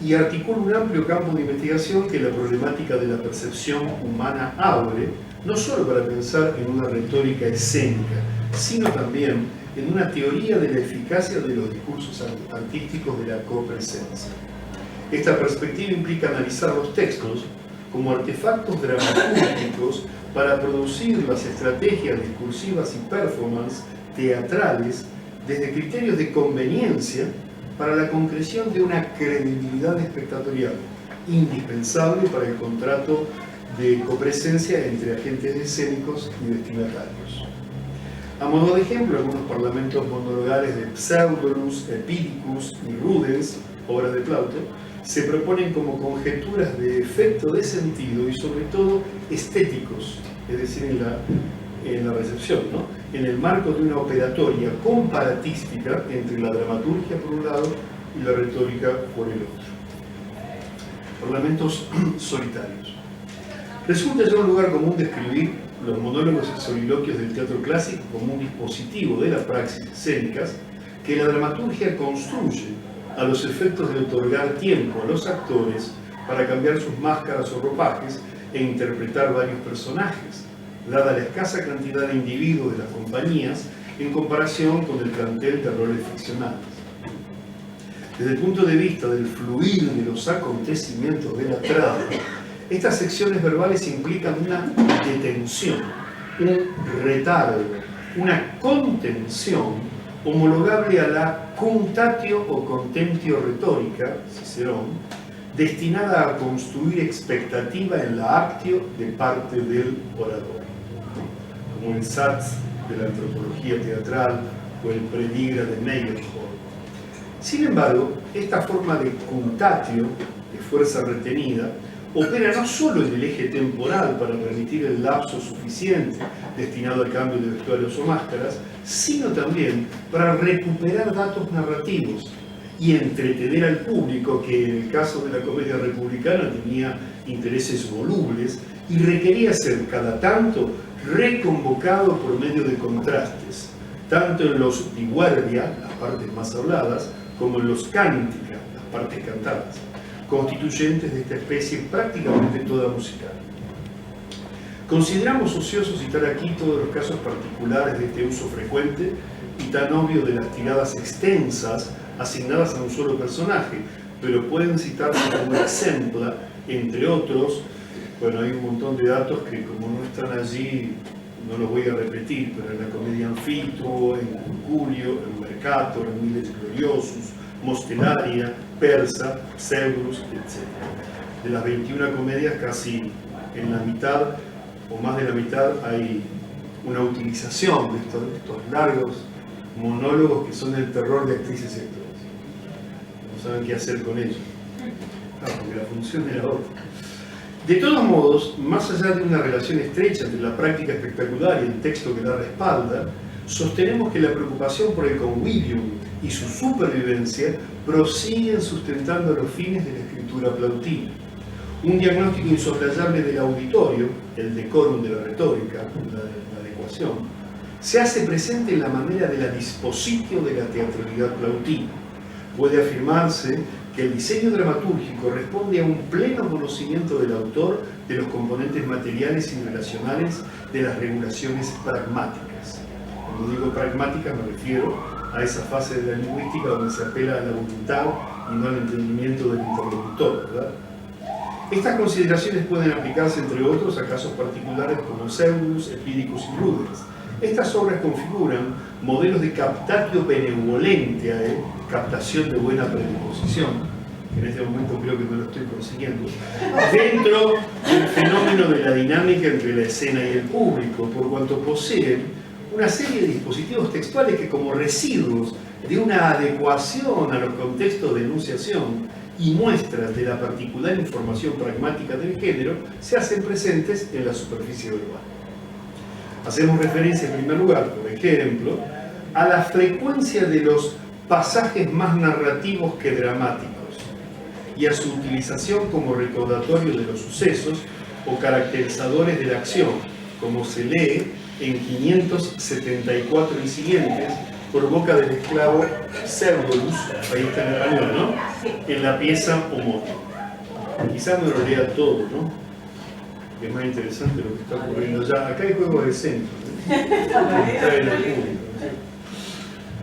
y articula un amplio campo de investigación que la problemática de la percepción humana abre, no solo para pensar en una retórica escénica, sino también en una teoría de la eficacia de los discursos artísticos de la copresencia. Esta perspectiva implica analizar los textos como artefactos dramatúrgicos para producir las estrategias discursivas y performance teatrales desde criterios de conveniencia para la concreción de una credibilidad espectatorial indispensable para el contrato de copresencia entre agentes escénicos y destinatarios. A modo de ejemplo, algunos parlamentos monologales de Pseudolus, Epidicus y Rudens, obras de Plauto, se proponen como conjeturas de efecto de sentido y sobre todo estéticos, es decir, en la recepción, ¿no? En el marco de una operatoria comparatística entre la dramaturgia por un lado y la retórica por el otro. Parlamentos solitarios. Resulta ya un lugar común describir los monólogos y soliloquios del teatro clásico como un dispositivo de las praxis escénicas que la dramaturgia construye a los efectos de otorgar tiempo a los actores para cambiar sus máscaras o ropajes e interpretar varios personajes, dada la escasa cantidad de individuos de las compañías en comparación con el plantel de roles ficcionales. Desde el punto de vista del fluir de los acontecimientos de la trama, estas secciones verbales implican una detención, un retardo, una contención homologable a la contatio o contentio retórica, Cicerón, destinada a construir expectativa en la actio de parte del orador, como el Satz de la antropología teatral o el Predigra de Meyerhold. Sin embargo, esta forma de contatio, de fuerza retenida, opera no solo en el eje temporal para permitir el lapso suficiente destinado al cambio de vestuarios o máscaras, sino también para recuperar datos narrativos y entretener al público que en el caso de la comedia republicana tenía intereses volubles y requería ser cada tanto reconvocado por medio de contrastes, tanto en los di guardia, las partes más habladas, como en los cántica, las partes cantadas, constituyentes de esta especie prácticamente toda musical. Consideramos ocioso citar aquí todos los casos particulares de este uso frecuente y tan obvio de las tiradas extensas asignadas a un solo personaje, pero pueden citarse como ejemplo, entre otros. Bueno, hay un montón de datos que, como no están allí, no los voy a repetir, pero en la Comedia Anfituo, en Curculio, en Mercator, en Miles Gloriosus, Mostellaria, Persa, Pseudus, etc. De las 21 comedias, casi en la mitad o más de la mitad hay una utilización de estos largos monólogos que son el terror de actrices y actores. No saben qué hacer con ellos. Porque la función era otra. De todos modos, más allá de una relación estrecha entre la práctica espectacular y el texto que la respalda, sostenemos que la preocupación por el convivium y su supervivencia prosiguen sustentando los fines de la escritura plautina. Un diagnóstico insoslayable del auditorio, el decorum de la retórica, la adecuación, se hace presente en la manera de la dispositio de la teatralidad plautina. Puede afirmarse que el diseño dramatúrgico responde a un pleno conocimiento del autor de los componentes materiales y relacionales de las regulaciones pragmáticas. Cuando digo pragmáticas me refiero a esa fase de la lingüística donde se apela a la voluntad y no al entendimiento del interlocutor, ¿verdad? Estas consideraciones pueden aplicarse, entre otros, a casos particulares como Pseudus, Epídicus y Rudens. Estas obras configuran modelos de captatio benevolentiae, captación de buena predisposición, que en este momento creo que no lo estoy consiguiendo, dentro del fenómeno de la dinámica entre la escena y el público, por cuanto poseen una serie de dispositivos textuales que, como residuos de una adecuación a los contextos de enunciación y muestras de la particular información pragmática del género, se hacen presentes en la superficie verbal. Hacemos referencia en primer lugar, por ejemplo, a la frecuencia de los pasajes más narrativos que dramáticos y a su utilización como recordatorio de los sucesos o caracterizadores de la acción, como se lee en 574 y siguientes por boca del esclavo Pseudolus, ahí está en español, ¿no? En la pieza homónima. Quizás no lo lea todo, ¿no? Es más interesante lo que está ocurriendo allá. Acá hay juegos de centro, ¿no? Está en el público.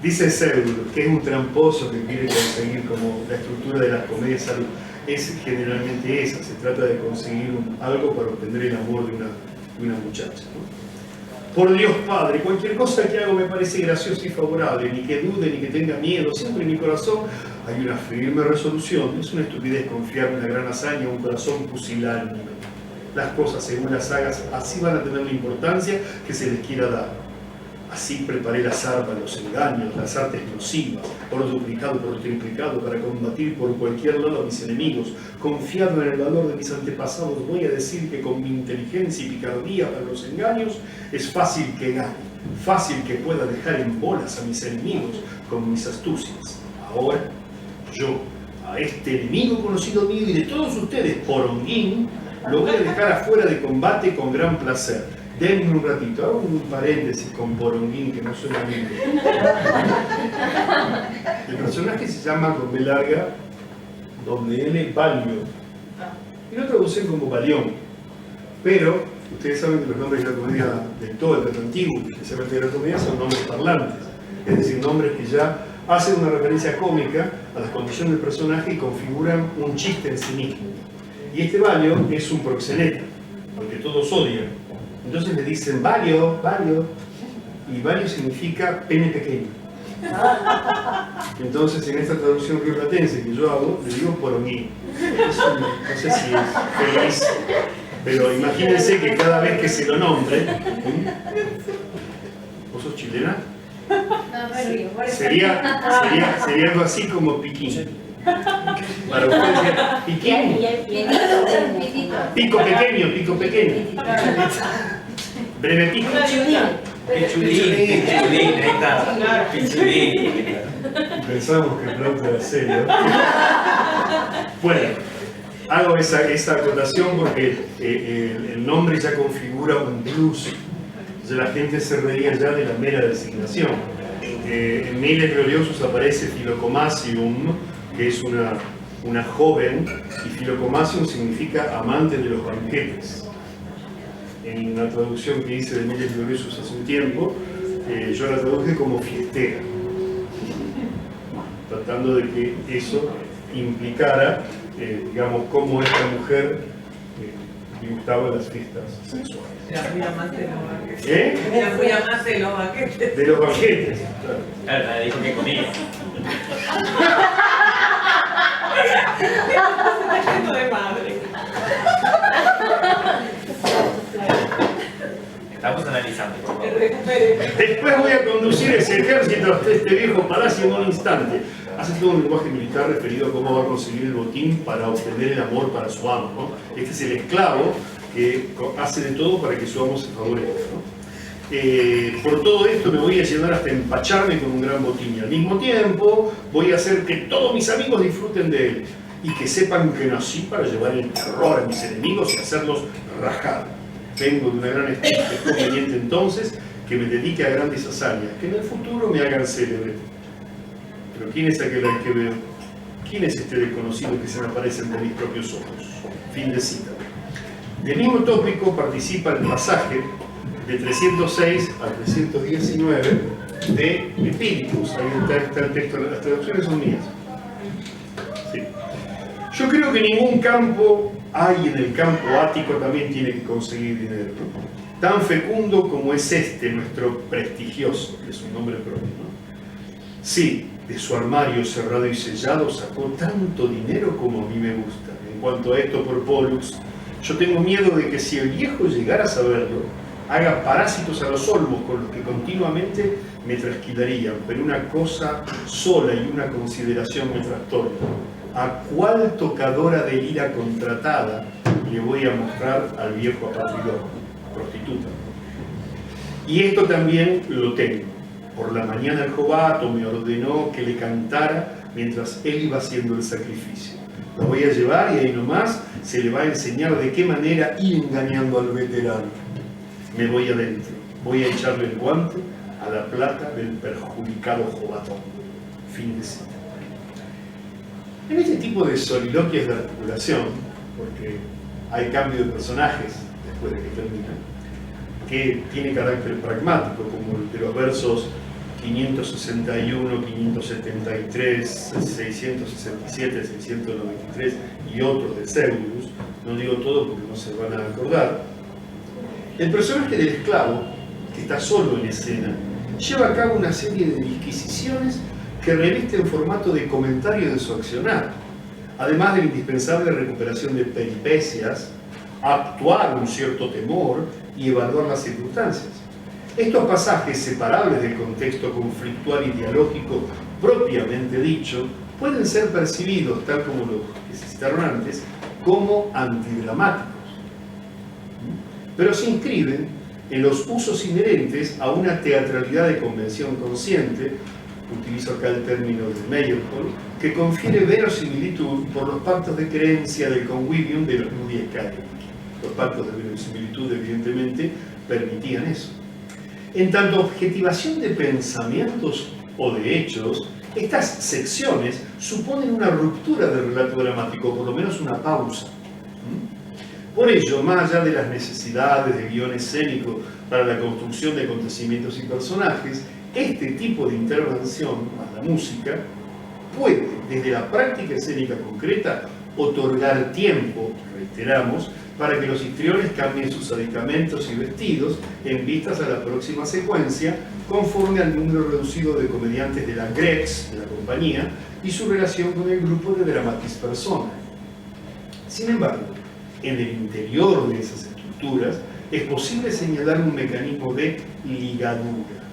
Dice Pseudolus, que es un tramposo que quiere conseguir como la estructura de las comedias, es generalmente esa, se trata de conseguir algo para obtener el amor de una muchacha, ¿no? Por Dios Padre, cualquier cosa que hago me parece graciosa y favorable, ni que dude ni que tenga miedo, siempre en mi corazón hay una firme resolución. Es una estupidez confiar una gran hazaña a un corazón pusilánime. Las cosas según las hagas así van a tener la importancia que se les quiera dar. Así preparé las armas, los engaños, las artes nocivas, por duplicado, por triplicado, para combatir por cualquier lado a mis enemigos. Confiado en el valor de mis antepasados, voy a decir que con mi inteligencia y picardía para los engaños es fácil que gane, fácil que pueda dejar en bolas a mis enemigos con mis astucias. Ahora, yo, a este enemigo conocido mío y de todos ustedes, Poronguín, lo voy a dejar afuera de combate con gran placer. Denme un ratito, hago un paréntesis con Poronguín que no suena bien. El personaje se llama con B larga, donde L Valio. Y lo traducen como Balión. Pero ustedes saben que los nombres de la comedia del todo el teatro antiguo, especialmente de la comedia, son nombres parlantes. Es decir, nombres que ya hacen una referencia cómica a las condiciones del personaje y configuran un chiste en sí mismo. Y este Valio es un proxeneta, porque todos odian. Entonces le dicen Valio, Valio, y Valio significa pene pequeño. Entonces en esta traducción rioplatense que yo hago, le digo Poronguín. No sé si es feliz, pero imagínense que cada vez que se lo nombre, ¿vos sos chilena? Sería algo así como Piquín. Para ustedes, Piquín. Pico pequeño, pico pequeño. Breve pico. Pichulín, ahí está. Pichulín. Pensamos que el plauto era serio. Bueno, hago esa acotación porque el nombre ya configura un plus. Ya la gente se reía ya de la mera designación. En Miles Gloriosus aparece Philocomasium, que es una joven, y Philocomasium significa amante de los banquetes. en una traducción que hice de Miles Gloriosos hace un tiempo, yo la traduje como fiestera, tratando de que eso implicara, digamos, cómo esta mujer le gustaba las fiestas sexuales. Era muy amante de los banquetes. ¿Eh? Era muy amante de los banquetes. De los banquetes, claro. Claro, la dijo que comía. De madre. Estamos analizando, por favor. Después voy a conducir ese ejército hasta este viejo palacio en un instante. Hace todo un lenguaje militar referido a cómo va a conseguir el botín para obtener el amor para su amo, ¿no? Este es el esclavo que hace de todo para que su amo se favorezca, ¿no? Por todo esto me voy a llenar hasta empacharme con un gran botín y al mismo tiempo voy a hacer que todos mis amigos disfruten de él y que sepan que nací para llevar el terror a mis enemigos y hacerlos rajar. Vengo de una gran estrella, es conveniente entonces que me dedique a grandes hazañas, que en el futuro me hagan célebre. Pero ¿quién es aquel al que veo? ¿Quién es este desconocido que se me aparece ante mis propios ojos? Fin de cita. Del mismo tópico participa el pasaje de 306 a 319 de Epílicos. Ahí está el texto, las traducciones son mías. Sí. Yo creo que ningún campo hay en el campo ático también tiene que conseguir dinero, ¿no? Tan fecundo como es este, nuestro prestigioso, que es un nombre propio, ¿no? Sí, de su armario cerrado y sellado sacó tanto dinero como a mí me gusta. En cuanto a esto por Pollux, yo tengo miedo de que si el viejo llegara a saberlo, haga parásitos a los olmos con los que continuamente me trasquilarían, pero una cosa sola y una consideración me trastorna. ¿A cuál tocadora de lira contratada le voy a mostrar al viejo apatridor? Prostituta. Y esto también lo tengo. Por la mañana el jovato me ordenó que le cantara mientras él iba haciendo el sacrificio. Lo voy a llevar y ahí nomás se le va a enseñar de qué manera ir engañando al veterano. Me voy adentro, voy a echarle el guante a la plata del perjudicado jovatón. Fin de cita. En este tipo de soliloquios de articulación, porque hay cambio de personajes después de que termina, que tiene carácter pragmático, como el de los versos 561, 573, 667, 693 y otros de Pseudolus, no digo todo porque no se van a acordar. El personaje del esclavo, que está solo en escena, lleva a cabo una serie de disquisiciones que revisten formato de comentario de su accionar, además de la indispensable recuperación de peripecias, actuar un cierto temor y evaluar las circunstancias. Estos pasajes separables del contexto conflictual y dialógico propiamente dicho pueden ser percibidos, tal como los que se citaron antes, como antidramáticos, pero se inscriben en los usos inherentes a una teatralidad de convención consciente, utilizo acá el término de Meyerhold, que confiere verosimilitud por los pactos de creencia del convivium de los nudi scarici. Los pactos de verosimilitud, evidentemente, permitían eso. En tanto objetivación de pensamientos o de hechos, estas secciones suponen una ruptura del relato dramático, por lo menos una pausa. Por ello, más allá de las necesidades de guión escénico para la construcción de acontecimientos y personajes, este tipo de intervención, más la música, puede, desde la práctica escénica concreta, otorgar tiempo, reiteramos, para que los histriones cambien sus aditamentos y vestidos en vistas a la próxima secuencia, conforme al número reducido de comediantes de la Grex, de la compañía, y su relación con el grupo de dramatis personae. Sin embargo, en el interior de esas estructuras es posible señalar un mecanismo de ligadura.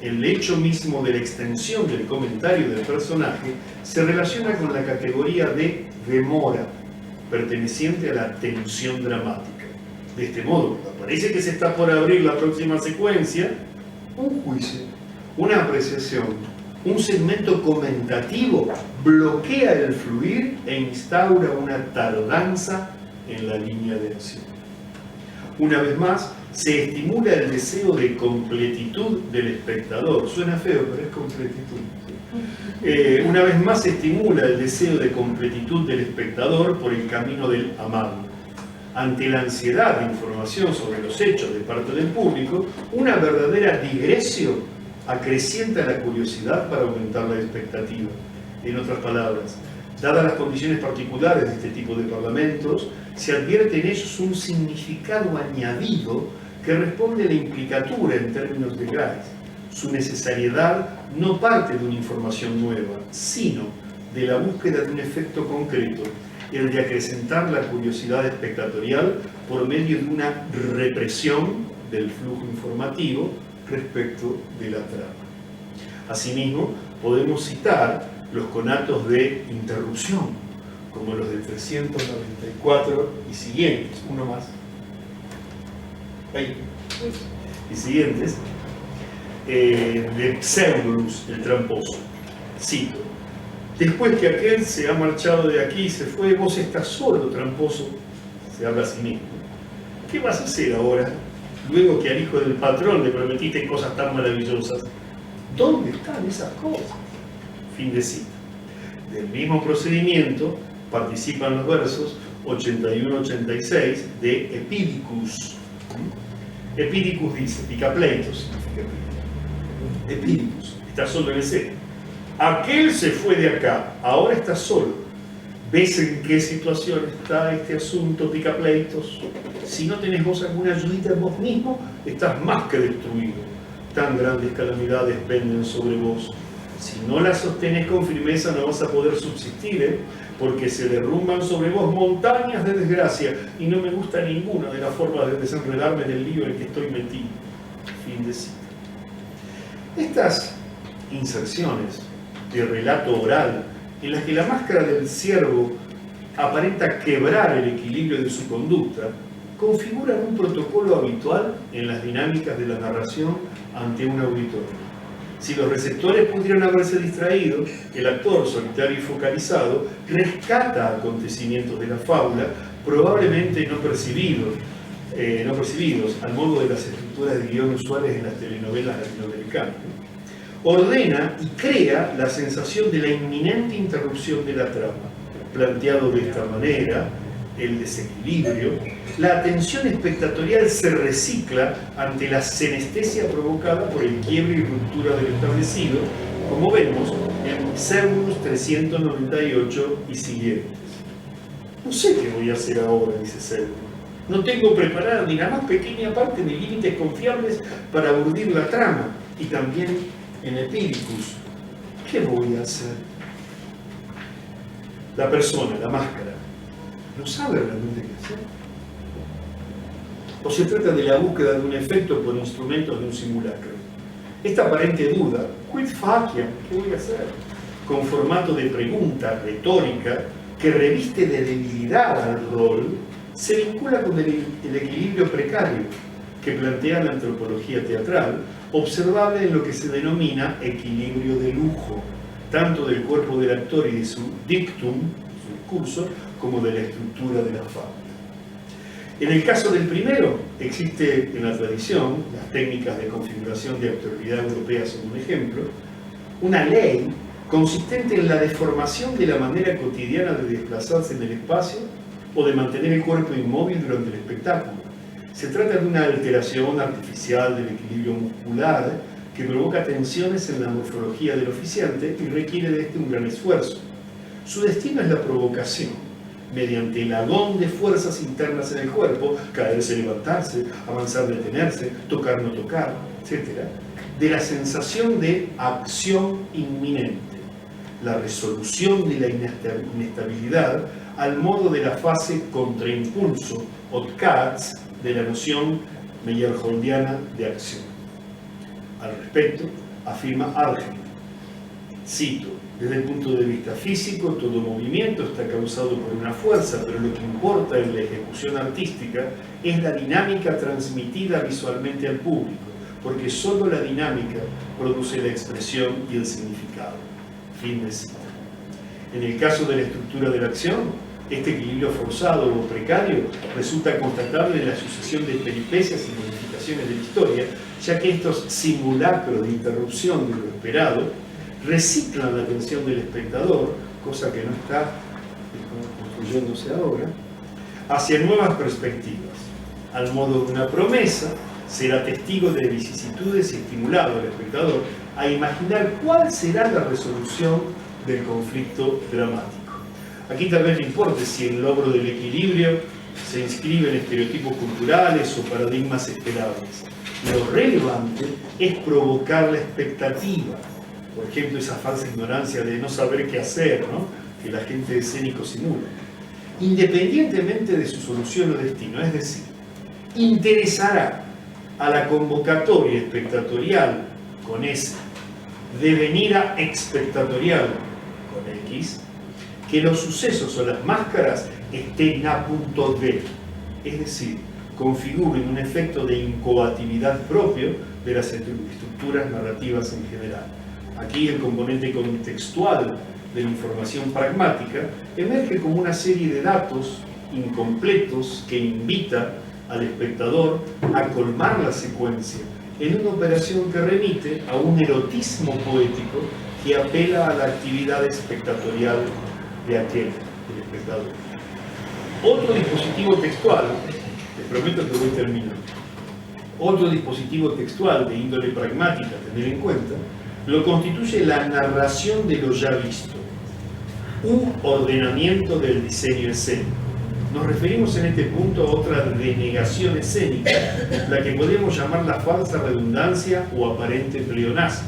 El hecho mismo de la extensión del comentario del personaje se relaciona con la categoría de demora, perteneciente a la tensión dramática. De este modo, cuando parece que se está por abrir la próxima secuencia, un juicio, una apreciación, un segmento comentativo bloquea el fluir e instaura una tardanza en la línea de acción. Una vez más, se estimula el deseo de completitud del espectador. Suena feo, pero es completitud. Una vez más se estimula el deseo de completitud del espectador por el camino del amado. ante la ansiedad de información sobre los hechos de parte del público, una verdadera digresio acrecienta la curiosidad para aumentar la expectativa. En otras palabras, dadas las condiciones particulares de este tipo de parlamentos, se advierte en ellos un significado añadido que responde a la implicatura en términos legales. Su necesariedad no parte de una información nueva, sino de la búsqueda de un efecto concreto, el de acrecentar la curiosidad espectatorial por medio de una represión del flujo informativo respecto de la trama. Asimismo, podemos citar los conatos de interrupción, como los de 394 y siguientes, uno más, ahí, y siguientes, de Pseudolus, el tramposo. Cito: después que aquel se ha marchado de aquí y se fue, vos estás solo, tramposo. Se habla a sí mismo. ¿Qué vas a hacer ahora, luego que al hijo del patrón le prometiste cosas tan maravillosas? ¿Dónde están esas cosas? Fin de cita. Del mismo procedimiento participan los versos 81-86 de Epidicus. Epidicus dice, picapleitos significa Epidicus, está solo en escena. Aquel se fue de acá, ahora está solo. ¿Ves en qué situación está este asunto, picapleitos? Si no tenés vos alguna ayudita en vos mismo, estás más que destruido. Tan grandes calamidades penden sobre vos. Si no las sostenés con firmeza, no vas a poder subsistir, porque se derrumban sobre vos montañas de desgracia, y no me gusta ninguna de las formas de desenredarme del lío en el que estoy metido. Fin de cita. Estas inserciones de relato oral, en las que la máscara del ciervo aparenta quebrar el equilibrio de su conducta, configuran un protocolo habitual en las dinámicas de la narración ante un auditorio. Si los receptores pudieran haberse distraído, el actor, solitario y focalizado, rescata acontecimientos de la fábula, probablemente no percibidos, al modo de las estructuras de guión usuales en las telenovelas latinoamericanas. Ordena y crea la sensación de la inminente interrupción de la trama. Planteado de esta manera, el desequilibrio, la atención espectatorial se recicla ante la senestesia provocada por el quiebre y ruptura del establecido, como vemos en Pseudolus 398 y siguientes. No sé qué voy a hacer ahora, dice Pseudolus. No tengo preparada ni la más pequeña parte de límites confiables para urdir la trama. Y también en Epidicus, ¿qué voy a hacer? La persona, la máscara, no sabe realmente qué hacer. O se trata de la búsqueda de un efecto por instrumentos de un simulacro. Esta aparente duda, quid faciam, ¿qué voy a hacer?, con formato de pregunta retórica que reviste de debilidad al rol, se vincula con el equilibrio precario que plantea la antropología teatral, observable en lo que se denomina equilibrio de lujo, tanto del cuerpo del actor y de su dictum, su discurso, como de la estructura de la fábula. En el caso del primero, existe en la tradición, las técnicas de configuración de autoridad europea son un ejemplo, una ley consistente en la deformación de la manera cotidiana de desplazarse en el espacio o de mantener el cuerpo inmóvil durante el espectáculo. Se trata de una alteración artificial del equilibrio muscular que provoca tensiones en la morfología del oficiante y requiere de este un gran esfuerzo. Su destino es la provocación, mediante el agón de fuerzas internas en el cuerpo, caerse, levantarse, avanzar, detenerse, tocar, no tocar, etc., de la sensación de acción inminente, la resolución de la inestabilidad al modo de la fase contraimpulso, OTCATS, de la noción meyerholdiana de acción. Al respecto, afirma Argen, cito: desde el punto de vista físico, todo movimiento está causado por una fuerza, pero lo que importa en la ejecución artística es la dinámica transmitida visualmente al público, porque solo la dinámica produce la expresión y el significado. Fin de cita. En el caso de la estructura de la acción, este equilibrio forzado o precario resulta constatable en la sucesión de peripecias y modificaciones de la historia, ya que estos simulacros de interrupción de lo esperado reciclan la atención del espectador, cosa que no está construyéndose ahora, hacia nuevas perspectivas. Al modo de una promesa, será testigo de vicisitudes y estimulado al espectador a imaginar cuál será la resolución del conflicto dramático. Aquí tal vez no importe si el logro del equilibrio se inscribe en estereotipos culturales o paradigmas esperables. Lo relevante es provocar la expectativa. Por ejemplo, esa falsa ignorancia de no saber qué hacer, ¿no?, que la gente escénico simula. Independientemente de su solución o destino, es decir, interesará a la convocatoria espectatorial con S, devenira expectatorial con X, que los sucesos o las máscaras estén a punto de, es decir, configuren un efecto de incoatividad propio de las estructuras narrativas en general. Aquí el componente contextual de la información pragmática emerge como una serie de datos incompletos que invita al espectador a colmar la secuencia en una operación que remite a un erotismo poético que apela a la actividad espectatorial de aquel, del espectador. Otro dispositivo textual, les prometo que voy terminando, otro dispositivo textual de índole pragmática a tener en cuenta, lo constituye la narración de lo ya visto, un ordenamiento del diseño escénico. Nos referimos en este punto a otra denegación escénica, la que podemos llamar la falsa redundancia o aparente pleonasmo.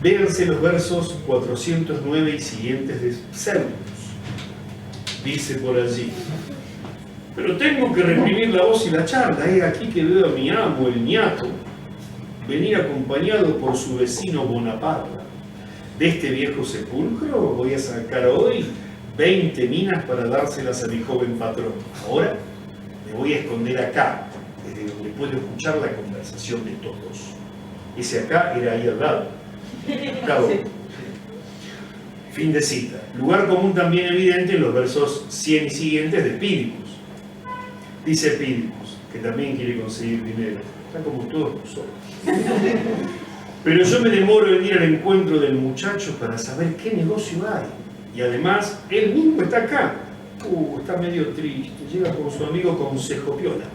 Véanse los versos 409 y siguientes de Pseudus. Dice por allí: pero tengo que reprimir la voz y la charla. He aquí que veo a mi amo, el ñato, venir acompañado por su vecino Bonaparte. De este viejo sepulcro voy a sacar hoy 20 minas para dárselas a mi joven patrón. Ahora me voy a esconder acá, desde donde puedo escuchar la conversación de todos. Ese acá era ahí al lado. Cabo. Fin de cita. Lugar común también evidente en los versos 100 y siguientes de Pídicus. Dice Pídicus, que también quiere conseguir dinero. Está como todos nosotros. Pero yo me demoro en ir al encuentro del muchacho para saber qué negocio hay. Y además, él mismo está acá. Está medio triste. Llega con su amigo Consejo Piola.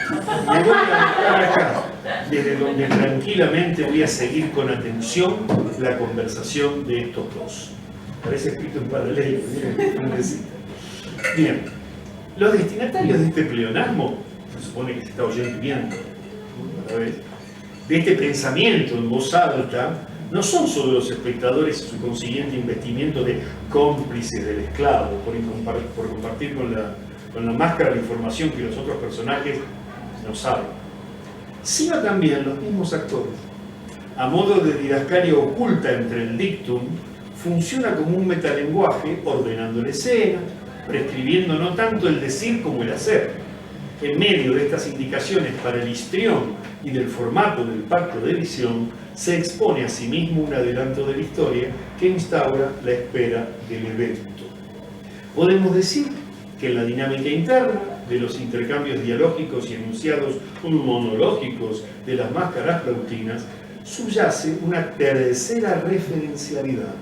Me voy a dejar acá, desde donde tranquilamente voy a seguir con atención la conversación de estos dos. Parece escrito en paralelo. Bien, los destinatarios de este pleonasmo, se supone que se está oyendo bien, de este pensamiento en voz alta, no son solo los espectadores y su consiguiente investimiento de cómplices del esclavo por compartir con la máscara de información que los otros personajes no saben, sino también los mismos actores. A modo de didascalia oculta entre el dictum, funciona como un metalenguaje ordenando la escena, prescribiendo no tanto el decir como el hacer. En medio de estas indicaciones para el histrión y del formato del pacto de visión, se expone a sí mismo un adelanto de la historia que instaura la espera del evento. Podemos decir que en la dinámica interna de los intercambios dialógicos y enunciados monológicos de las máscaras plautinas subyace una tercera referencialidad,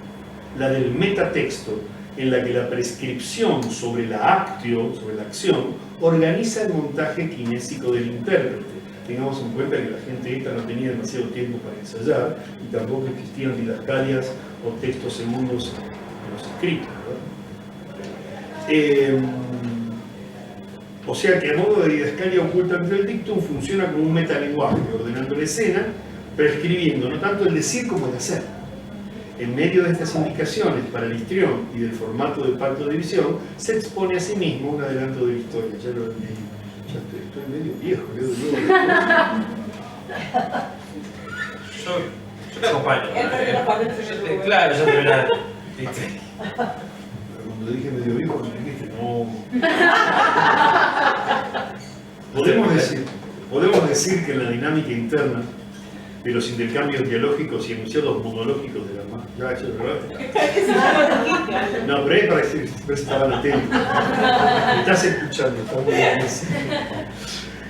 la del metatexto, en la que la prescripción sobre la actio, sobre la acción, organiza el montaje kinésico del intérprete. Tengamos en cuenta que la gente esta no tenía demasiado tiempo para ensayar y tampoco existían didascalias o textos segundos en los escritos, ¿verdad? O sea que a modo de didascalia oculta entre el dictum funciona como un metalenguaje, ordenando la escena, prescribiendo no tanto el decir como el hacer. En medio de estas indicaciones para el histrión y del formato del pacto de visión, se expone a sí mismo un adelanto de la historia. Ya lo leí. Ya estoy medio viejo, Yo te acompaño. Claro, ya te verás. Pero cuando dije medio viejo, me dijiste, no. Podemos decir que en la dinámica interna de los intercambios dialógicos y enunciados monológicos de la más. No, pero es para decir si estaban atentos. Me estás escuchando, está muy bien.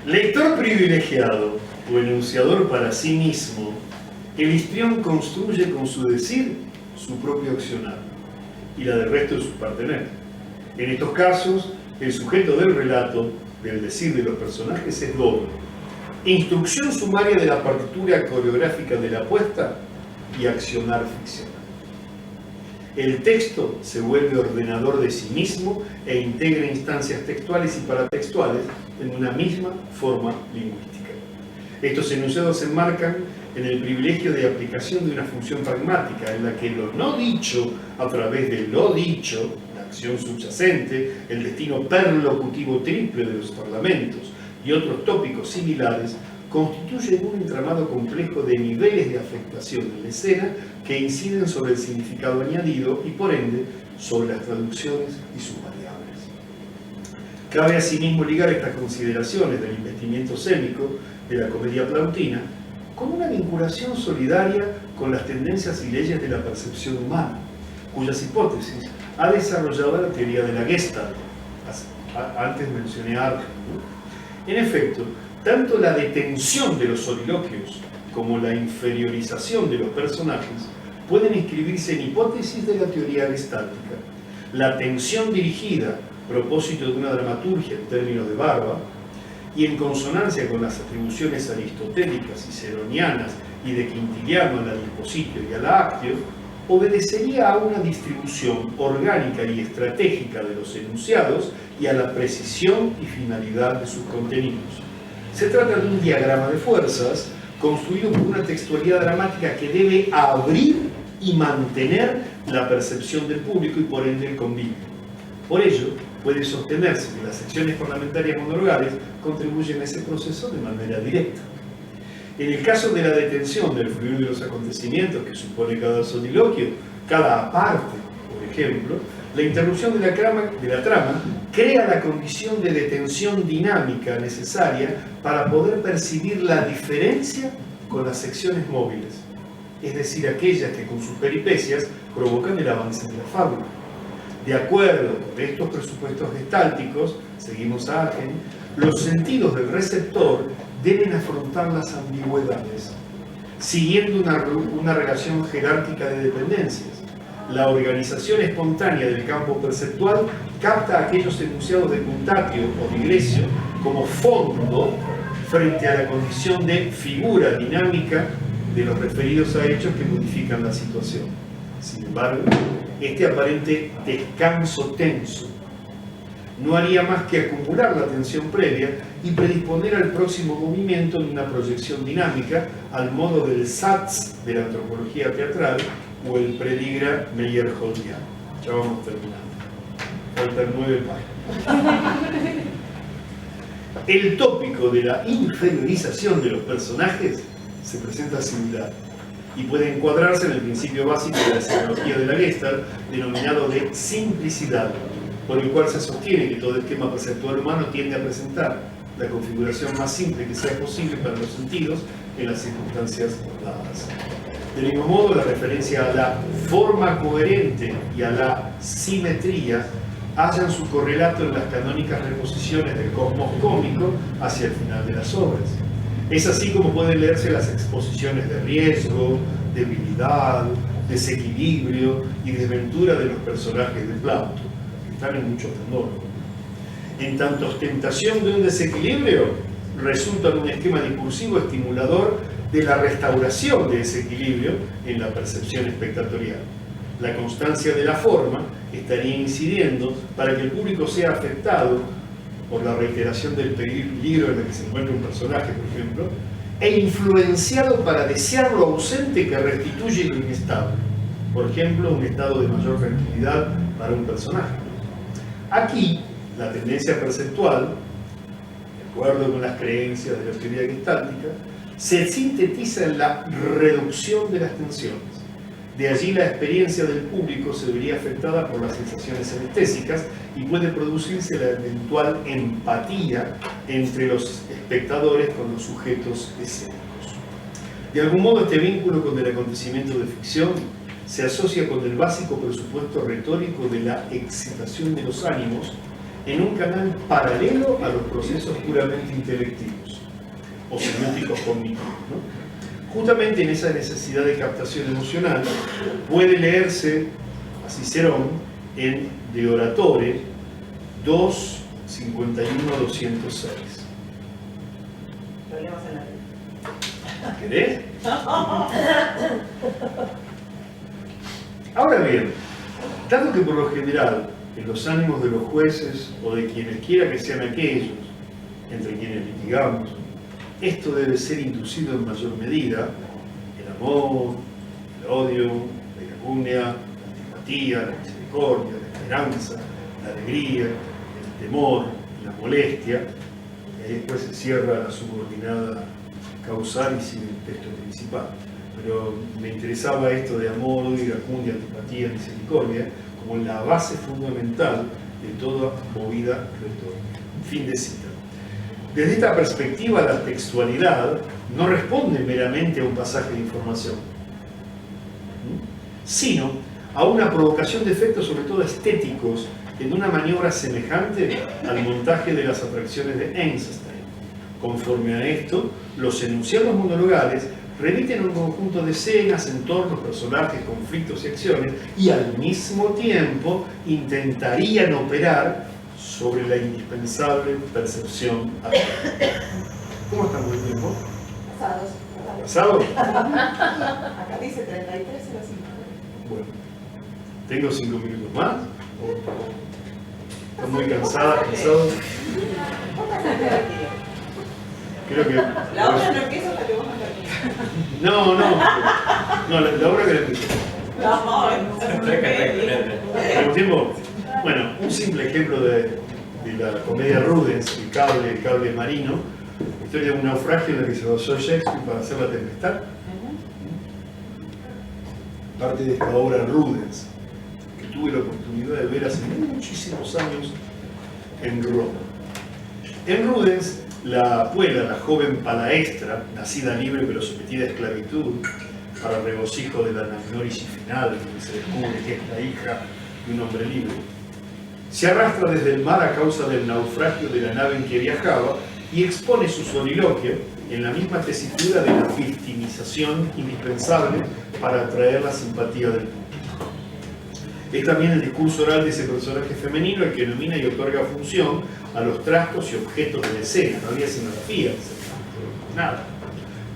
Lector privilegiado o enunciador para sí mismo, el histrión construye con su decir su propio accionar y la del resto de sus parteneros. En estos casos, El sujeto del relato, del decir de los personajes, es doble. Instrucción sumaria de la partitura coreográfica de la puesta y accionar ficcional. El texto se vuelve ordenador de sí mismo e integra instancias textuales y paratextuales en una misma forma lingüística. Estos enunciados se enmarcan en el privilegio de aplicación de una función pragmática en la que lo no dicho a través de lo dicho, la acción subyacente, el destino perlocutivo triple de los parlamentos y otros tópicos similares constituyen un entramado complejo de niveles de afectación en la escena que inciden sobre el significado añadido y por ende sobre las traducciones y sus variables. Cabe asimismo ligar estas consideraciones del investimiento escénico de la comedia plautina con una vinculación solidaria con las tendencias y leyes de la percepción humana, cuyas hipótesis ha desarrollado la teoría de la Gestalt. Antes mencioné a Arthur, ¿no? En efecto, tanto la detención de los soliloquios como la inferiorización de los personajes pueden inscribirse en hipótesis de la teoría gestáltica. La tensión dirigida, propósito de una dramaturgia en términos de Barba, y en consonancia con las atribuciones aristotélicas y ceronianas y de Quintiliano a la dispositio y a la actio, obedecería a una distribución orgánica y estratégica de los enunciados y a la precisión y finalidad de sus contenidos. Se trata de un diagrama de fuerzas construido por una textualidad dramática que debe abrir y mantener la percepción del público y por ende el convivio. Por ello, puede sostenerse que las secciones parlamentarias monologales contribuyen a ese proceso de manera directa. En el caso de la detención del fluir de los acontecimientos que supone cada soliloquio, cada parte, por ejemplo, la interrupción de la trama crea la condición de detención dinámica necesaria para poder percibir la diferencia con las secciones móviles, es decir, aquellas que con sus peripecias provocan el avance de la fábula. De acuerdo con estos presupuestos gestálticos, seguimos a Hagen, los sentidos del receptor deben afrontar las ambigüedades, siguiendo una relación jerárquica de dependencias. La organización espontánea del campo perceptual capta aquellos enunciados de puntatio o digresio como fondo frente a la condición de figura dinámica de los referidos a hechos que modifican la situación. Sin embargo, este aparente descanso tenso no haría más que acumular la tensión previa y predisponer al próximo movimiento en una proyección dinámica al modo del Satz de la antropología teatral o el predigra Meyerholdiano. Ya vamos terminando. Faltan 9 páginas. El tópico de la inferiorización de los personajes se presenta similar y puede encuadrarse en el principio básico de la psicología de la Gestalt, denominado de simplicidad, por el cual se sostiene que todo esquema perceptual humano tiende a presentar la configuración más simple que sea posible para los sentidos en las circunstancias dadas. Del mismo modo, la referencia a la forma coherente y a la simetría hallan su correlato en las canónicas reposiciones del cosmos cómico hacia el final de las obras. Es así como pueden leerse las exposiciones de riesgo, debilidad, desequilibrio y desventura de los personajes de Plauto, que están en mucho tenor. En tanto ostentación de un desequilibrio, resulta un esquema discursivo estimulador de la restauración de ese equilibrio en la percepción espectatorial. La constancia de la forma estaría incidiendo para que el público sea afectado por la reiteración del peligro en el que se encuentra un personaje, por ejemplo, e influenciado para desear lo ausente que restituye lo inestable. Por ejemplo, un estado de mayor tranquilidad para un personaje. Aquí, la tendencia perceptual, de acuerdo con las creencias de la teoría gestáltica, se sintetiza en la reducción de las tensiones. De allí la experiencia del público se vería afectada por las sensaciones anestésicas y puede producirse la eventual empatía entre los espectadores con los sujetos escénicos. De algún modo, este vínculo con el acontecimiento de ficción se asocia con el básico presupuesto retórico de la excitación de los ánimos en un canal paralelo a los procesos puramente intelectivos o semióticos cognitivos, ¿no? Justamente en esa necesidad de captación emocional puede leerse a Cicerón en De Oratore 2, 51-206. Lo leemos en la ¿Querés? Ahora bien, dado que por lo general en los ánimos de los jueces o de quienes quiera que sean aquellos entre quienes litigamos, esto debe ser inducido en mayor medida, el amor, el odio, la iracundia, la antipatía, la misericordia, la esperanza, la alegría, el temor, la molestia, y ahí después se cierra la subordinada causal y sigue el texto principal. Pero me interesaba esto de amor, odio, iracundia, antipatía, misericordia, como la base fundamental de toda movida retórica. Fin de cita. Desde esta perspectiva, la textualidad no responde meramente a un pasaje de información, sino a una provocación de efectos, sobre todo estéticos, en una maniobra semejante al montaje de las atracciones de Einstein. Conforme a esto, los enunciados monologales remiten a un conjunto de escenas, entornos, personajes, conflictos y acciones, y al mismo tiempo intentarían operar sobre la indispensable percepción abstracta. ¿Cómo estamos de tiempo? Pasados. ¿Pasado? Acá dice 33:05. Bueno, ¿tengo 5 minutos más? ¿Están muy cansadas, cansados? Creo que... La obra no empieza hasta que vos no termines. No, la obra que la empecé. No, ¿Tenemos tiempo? Bueno, un simple ejemplo de la comedia Rudens, el cable marino, la historia de un naufragio en la que se basó Shakespeare para hacer La Tempestad. Parte de esta obra Rudens, que tuve la oportunidad de ver hace muchísimos años en Roma. En Rudens, la Puela, la joven palaestra, nacida libre pero sometida a esclavitud, para regocijo de la Anagnórisis final, donde se descubre que es la hija de un hombre libre, se arrastra desde el mar a causa del naufragio de la nave en que viajaba y expone su soliloquio en la misma tesitura de la victimización indispensable para atraer la simpatía del público. Es también el discurso oral de ese personaje femenino el que denomina y otorga función a los trastos y objetos de la escena. No había escenografía, nada.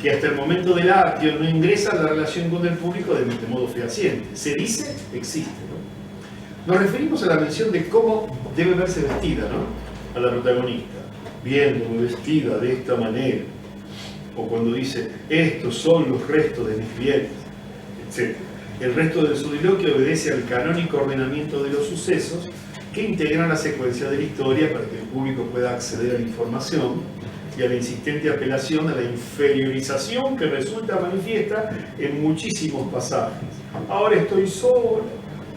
Que hasta el momento del acto no ingresa en la relación con el público de modo fehaciente. Se dice, existe. ¿No? Nos referimos a la mención de cómo debe verse vestida, ¿no? A la protagonista. Viéndome vestida de esta manera. O cuando dice, estos son los restos de mis bienes, etc. El resto del soliloquio obedece al canónico ordenamiento de los sucesos que integran la secuencia de la historia para que el público pueda acceder a la información y a la insistente apelación a la inferiorización que resulta manifiesta en muchísimos pasajes. Ahora estoy sola,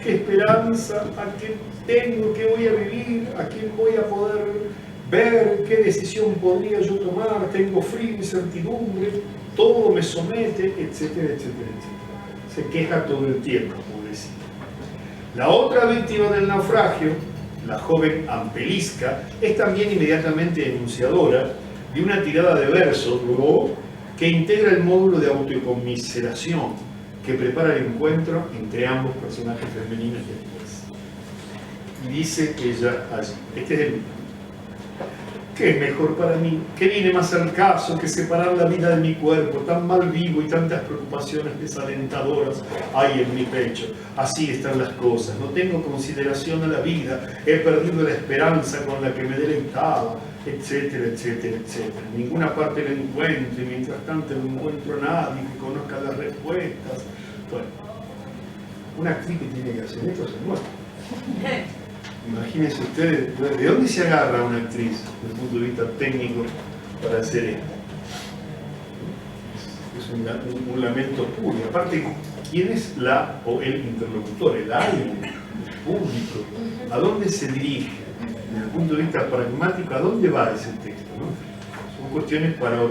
qué esperanza, a qué tengo, qué voy a vivir, a quién voy a poder ver, qué decisión podría yo tomar, tengo frío, incertidumbre, todo me somete, etcétera, etcétera, etcétera. Se queja todo el tiempo, pobrecita. La otra víctima del naufragio, la joven Ampelisca, es también inmediatamente enunciadora de una tirada de versos que integra el módulo de autoconmiseración que prepara el encuentro entre ambos personajes femeninos y después. Y dice ella allí, este es el ¿qué es mejor para mí? ¿Qué viene más al caso que separar la vida de mi cuerpo, tan mal vivo y tantas preocupaciones desalentadoras hay en mi pecho? Así están las cosas, no tengo consideración a la vida, he perdido la esperanza con la que me deleitaba, etcétera, etcétera, etcétera. En ninguna parte lo encuentro y mientras tanto no encuentro a nadie que conozca las respuestas. Bueno, una actriz que tiene que hacer esto se muere. Imagínense ustedes, ¿de dónde se agarra una actriz desde el punto de vista técnico para hacer esto? Es un lamento puro. Y aparte, ¿quién es la o el interlocutor? El alguien, el público. ¿A dónde se dirige? Desde el punto de vista pragmático, ¿a dónde va ese texto? ¿No? Son cuestiones para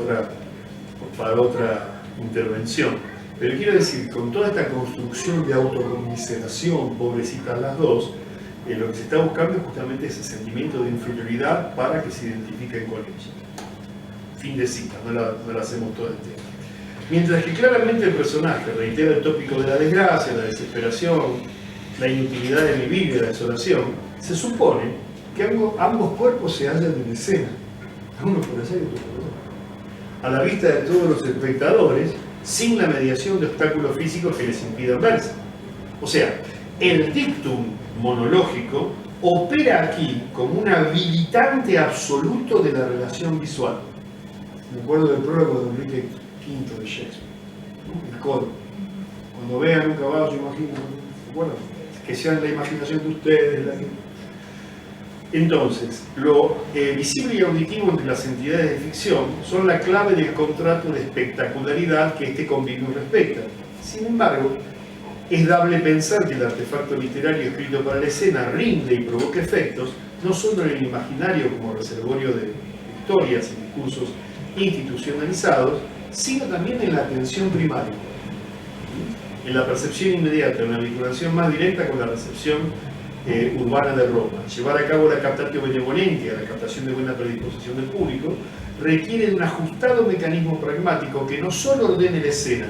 otra intervención. Pero quiero decir, con toda esta construcción de autoconmiseración, pobrecitas las dos, lo que se está buscando es justamente ese sentimiento de inferioridad para que se identifiquen con ella. Fin de cita, no la hacemos todo el tiempo. Mientras que claramente el personaje reitera el tópico de la desgracia, la desesperación, la inutilidad de vivir y la desolación, se supone que ambos cuerpos se hallan en escena, uno por allá y otro por allá, a la vista de todos los espectadores, sin la mediación de obstáculos físicos que les impidan verse. O sea, el dictum monológico opera aquí como un habilitante absoluto de la relación visual. Me acuerdo del prólogo de Enrique V de Shakespeare, ¿no? El coro. Cuando vean un caballo, imagino, bueno, que sea la imaginación de ustedes la que... Entonces, lo visible y auditivo entre las entidades de ficción son la clave del contrato de espectacularidad que este convenio respecta. Sin embargo, es dable pensar que el artefacto literario escrito para la escena rinde y provoca efectos, no solo en el imaginario como reservorio de historias y discursos institucionalizados, sino también en la atención primaria, en la percepción inmediata, en la vinculación más directa con la recepción urbana de Roma. Llevar a cabo la captatio benevolentia, la captación de buena predisposición del público, requiere de un ajustado mecanismo pragmático que no solo ordene la escena,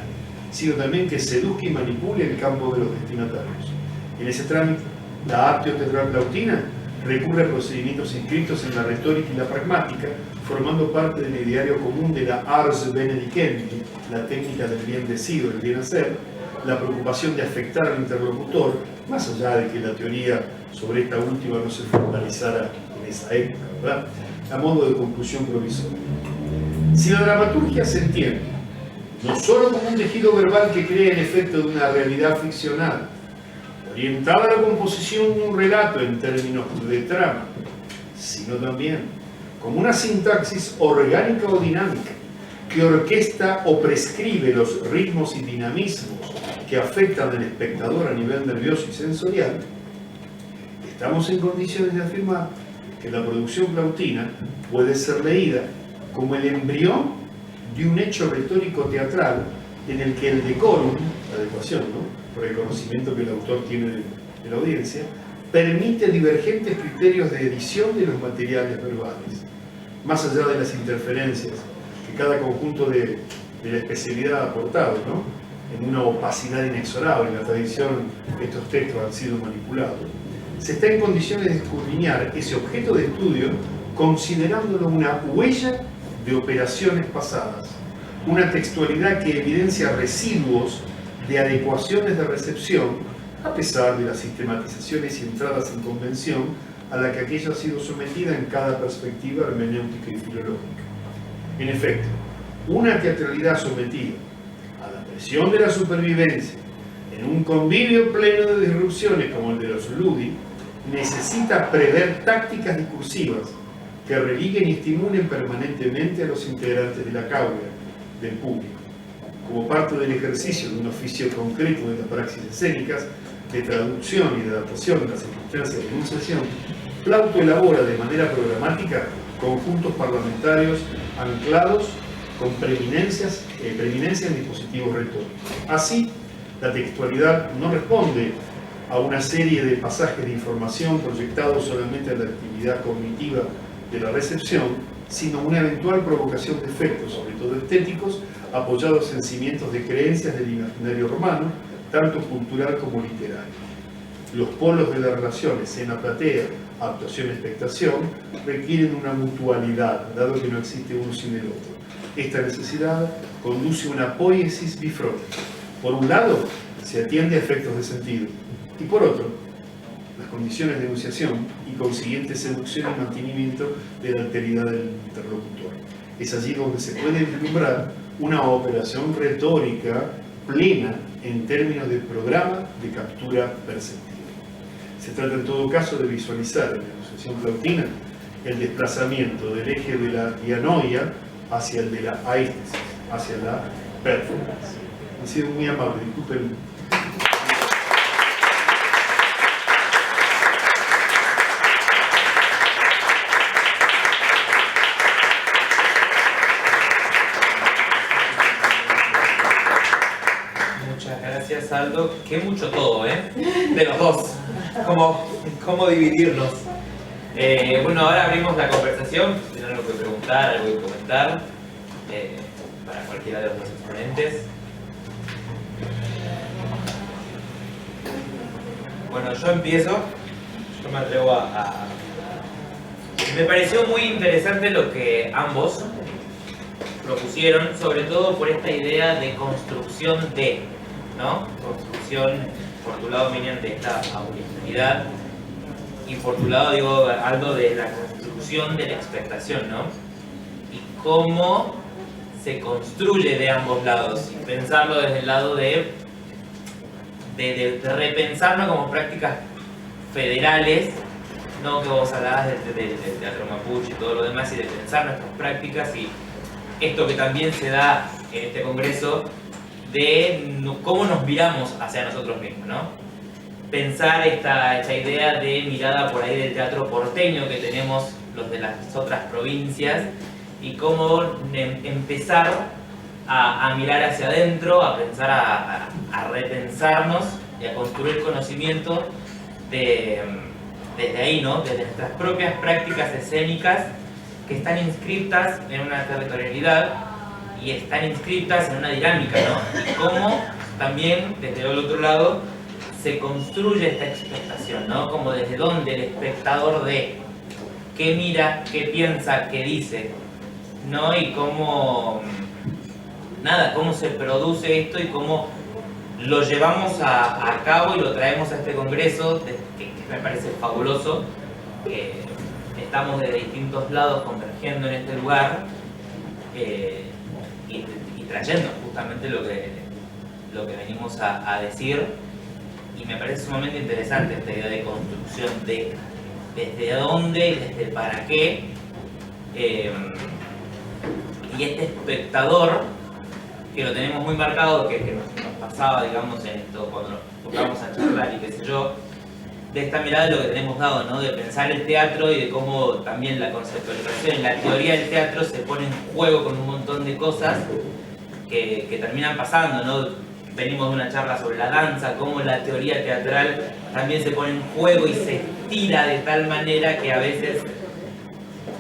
sino también que seduzca y manipule el campo de los destinatarios. En ese trámite, la actio teatral plautina recurre a procedimientos inscritos en la retórica y la pragmática, formando parte del ideario común de la ars benedicendi, la técnica del bien decido, el bien hacer, la preocupación de afectar al interlocutor, más allá de que la teoría sobre esta última no se formalizara en esa época, ¿verdad?, a modo de conclusión provisoria. Si la dramaturgia se entiende no solo como un tejido verbal que crea el efecto de una realidad ficcional, orientada a la composición de un relato en términos de trama, sino también como una sintaxis orgánica o dinámica que orquesta o prescribe los ritmos y dinamismos que afectan al espectador a nivel nervioso y sensorial, estamos en condiciones de afirmar que la producción plautina puede ser leída como el embrión de un hecho retórico teatral en el que el decorum, la adecuación, ¿no?, por el conocimiento que el autor tiene de la audiencia, permite divergentes criterios de edición de los materiales verbales, más allá de las interferencias que cada conjunto de la especialidad ha aportado, ¿no?, en una opacidad inexorable. En la tradición estos textos han sido manipulados. Se está en condiciones de escudriñar ese objeto de estudio considerándolo una huella de operaciones pasadas, una textualidad que evidencia residuos de adecuaciones de recepción a pesar de las sistematizaciones y entradas en convención a la que aquella ha sido sometida en cada perspectiva hermenéutica y filológica. En efecto, una teatralidad sometida a la presión de la supervivencia en un convivio pleno de disrupciones como el de los Ludi, necesita prever tácticas discursivas que religuen y estimulen permanentemente a los integrantes de la causa, del público. Como parte del ejercicio de un oficio concreto de las praxis escénicas, de traducción y de adaptación a las circunstancias de enunciación, Plauto elabora de manera programática conjuntos parlamentarios anclados con preeminencia en dispositivos retóricos. Así, la textualidad no responde a una serie de pasajes de información proyectados solamente a la actividad cognitiva de la recepción, sino una eventual provocación de efectos, sobre todo estéticos, apoyados en cimientos de creencias del imaginario romano, tanto cultural como literario. Los polos de la relación escena-platea, actuación-expectación, requieren una mutualidad, dado que no existe uno sin el otro. Esta necesidad conduce a una poiesis bifrónica. Por un lado, se atiende a efectos de sentido, y por otro, las condiciones de enunciación y consiguiente seducción y mantenimiento de la alteridad del interlocutor. Es allí donde se puede vislumbrar una operación retórica plena en términos de programa de captura perceptiva. Se trata en todo caso de visualizar en la enunciación plautina el desplazamiento del eje de la dianoia hacia el de la aístesis, hacia la performance. Han sido muy amables, disculpen. Muchas gracias, Aldo. Qué mucho todo, ¿eh? De los dos. ¿Cómo dividirnos? Bueno, ahora abrimos la conversación. Si tienen algo que preguntar, algo que comentar, para cualquiera de los dos exponentes. Bueno, yo empiezo. Yo me atrevo a Me pareció muy interesante lo que ambos propusieron, sobre todo por esta idea de construcción de, ¿no? Construcción, por tu lado, Miriam, de esta originalidad, y por tu lado, digo, Aldo, de la construcción de la expectación, ¿no? Y cómo se construye de ambos lados, y pensarlo desde el lado de repensarnos como prácticas federales, ¿no? Que vos hablabas del teatro mapuche y todo lo demás, y de pensar nuestras prácticas, y esto que también se da en este congreso, de cómo nos miramos hacia nosotros mismos, ¿no? Pensar esta idea de mirada por ahí del teatro porteño que tenemos los de las otras provincias, y cómo empezar a mirar hacia adentro, a pensar, a repensarnos y a construir conocimiento desde ahí, ¿no? Desde nuestras propias prácticas escénicas que están inscritas en una territorialidad y están inscritas en una dinámica, ¿no? Y cómo también desde el otro lado se construye esta expectación, ¿no? Como desde donde el espectador de qué mira, qué piensa, qué dice, ¿no? Y cómo, nada, cómo se produce esto y cómo lo llevamos a cabo y lo traemos a este congreso, que me parece fabuloso. Estamos de distintos lados convergiendo en este lugar y trayendo justamente lo que venimos a decir, y me parece sumamente interesante esta idea de construcción de desde dónde y desde para qué, y este espectador que lo tenemos muy marcado, que nos pasaba, digamos, en esto cuando nos tocamos a charlar y qué sé yo, de esta mirada de lo que tenemos dado, ¿no? De pensar el teatro y de cómo también la conceptualización y la teoría del teatro se pone en juego con un montón de cosas que terminan pasando, ¿no? Venimos de una charla sobre la danza, cómo la teoría teatral también se pone en juego y se estira de tal manera que a veces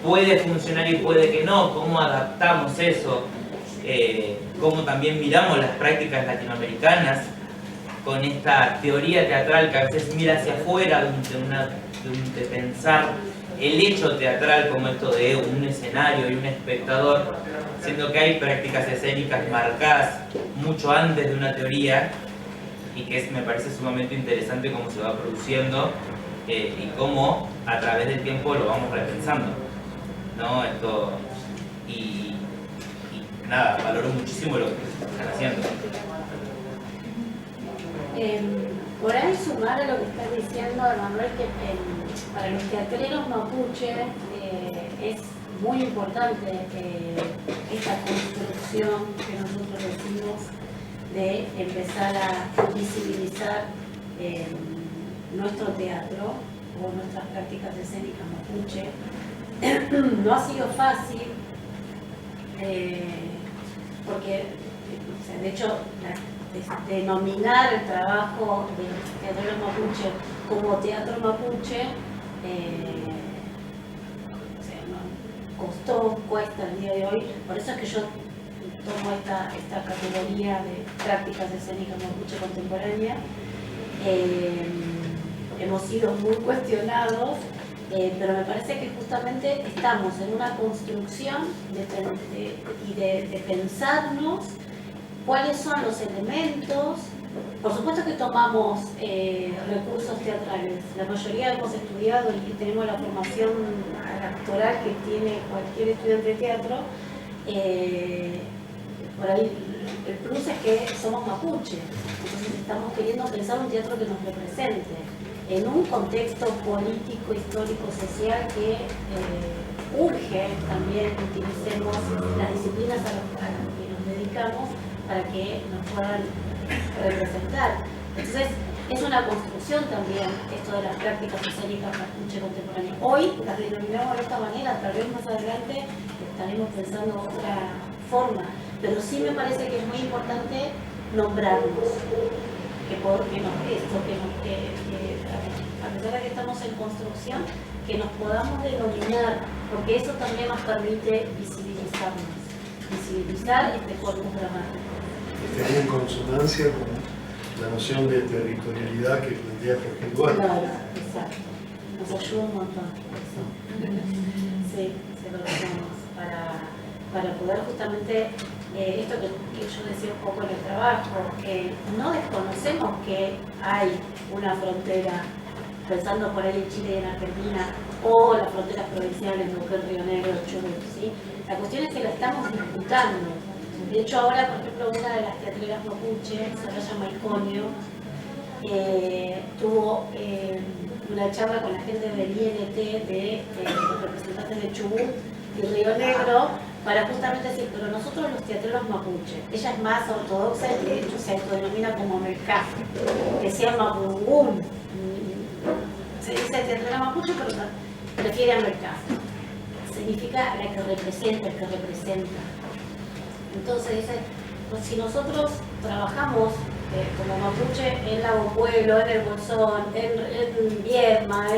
puede funcionar y puede que no, cómo adaptamos eso, cómo también miramos las prácticas latinoamericanas con esta teoría teatral que a veces mira hacia afuera de pensar el hecho teatral como esto de un escenario y un espectador, siendo que hay prácticas escénicas marcadas mucho antes de una teoría, y que me parece sumamente interesante cómo se va produciendo y cómo a través del tiempo lo vamos repensando, ¿no? Esto, y nada, valoro muchísimo lo que están haciendo. Por ahí sumar a lo que estás diciendo, Manuel, que para los teatreros mapuche es muy importante esta construcción que nosotros decimos de empezar a visibilizar nuestro teatro o nuestras prácticas escénicas mapuche. No ha sido fácil porque, o sea, de hecho, denominar el trabajo de los teatreros mapuche como teatro mapuche cuesta el día de hoy. Por eso es que yo tomo esta categoría de prácticas escénicas mapuche contemporánea. Hemos sido muy cuestionados, pero me parece que justamente estamos en una construcción de pensarnos cuáles son los elementos. Por supuesto que tomamos recursos teatrales. La mayoría hemos estudiado y tenemos la formación actoral que tiene cualquier estudiante de teatro. Por ahí el plus es que somos mapuche, entonces estamos queriendo pensar un teatro que nos represente en un contexto político, histórico, social que urge también que utilicemos las disciplinas a las que nos dedicamos para que nos puedan representar. Entonces, es una construcción también esto de las prácticas escénicas mapuche contemporáneas. Hoy las denominamos de esta manera, tal vez más adelante estaremos pensando otra forma, pero sí me parece que es muy importante nombrarnos, a pesar de que estamos en construcción, que nos podamos denominar, porque eso también nos permite visibilizar este corpus dramático. Estaría en consonancia con la noción de territorialidad que plantea Jorge Duarte. Claro, exacto. Nos ayuda un montón. Eso. para poder justamente, esto que yo decía un poco en el trabajo, que no desconocemos que hay una frontera, pensando por ahí en Chile y en Argentina, o las fronteras provinciales, Neuquén, Río Negro, Chubut, ¿sí? La cuestión es que la estamos disputando. De hecho, ahora, por ejemplo, una de las teatreras mapuche, Soraya Maiconio, tuvo una charla con la gente del INT, de los representantes de Chubut y Río Negro, para justamente decir, pero nosotros los teatreros mapuche, ella es más ortodoxa y de hecho se autodenomina como mercá, que sea mapungún, se dice teatrera mapuche, pero prefiere a mercá. Significa la que representa, el que representa. Entonces dice, pues si nosotros trabajamos como mapuche en Lago Pueblo, en el Bolsón, en Viedma,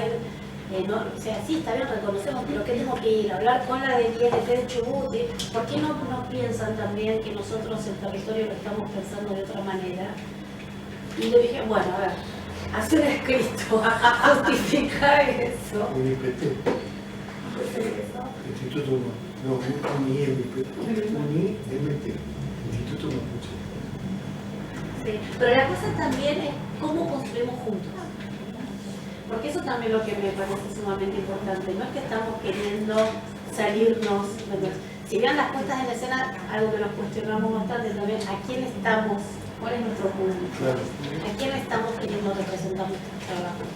no, o sea, sí, está bien, reconocemos, pero que tengo que ir a hablar con la del INT de Chubut. ¿Por qué no piensan también que nosotros el territorio lo estamos pensando de otra manera? Y le dije, bueno, a ver, hacer un escrito, justificar eso. UNIPT. Instituto UNIMT, Instituto Mapuche. Sí, pero la cosa también es cómo construimos juntos. Porque eso también es lo que me parece sumamente importante. No es que estamos queriendo salirnos. Si bien las puestas en escena, algo que nos cuestionamos bastante también, ¿a quién estamos? ¿Cuál es nuestro público? Claro. ¿A quién estamos queriendo representar nuestro trabajo?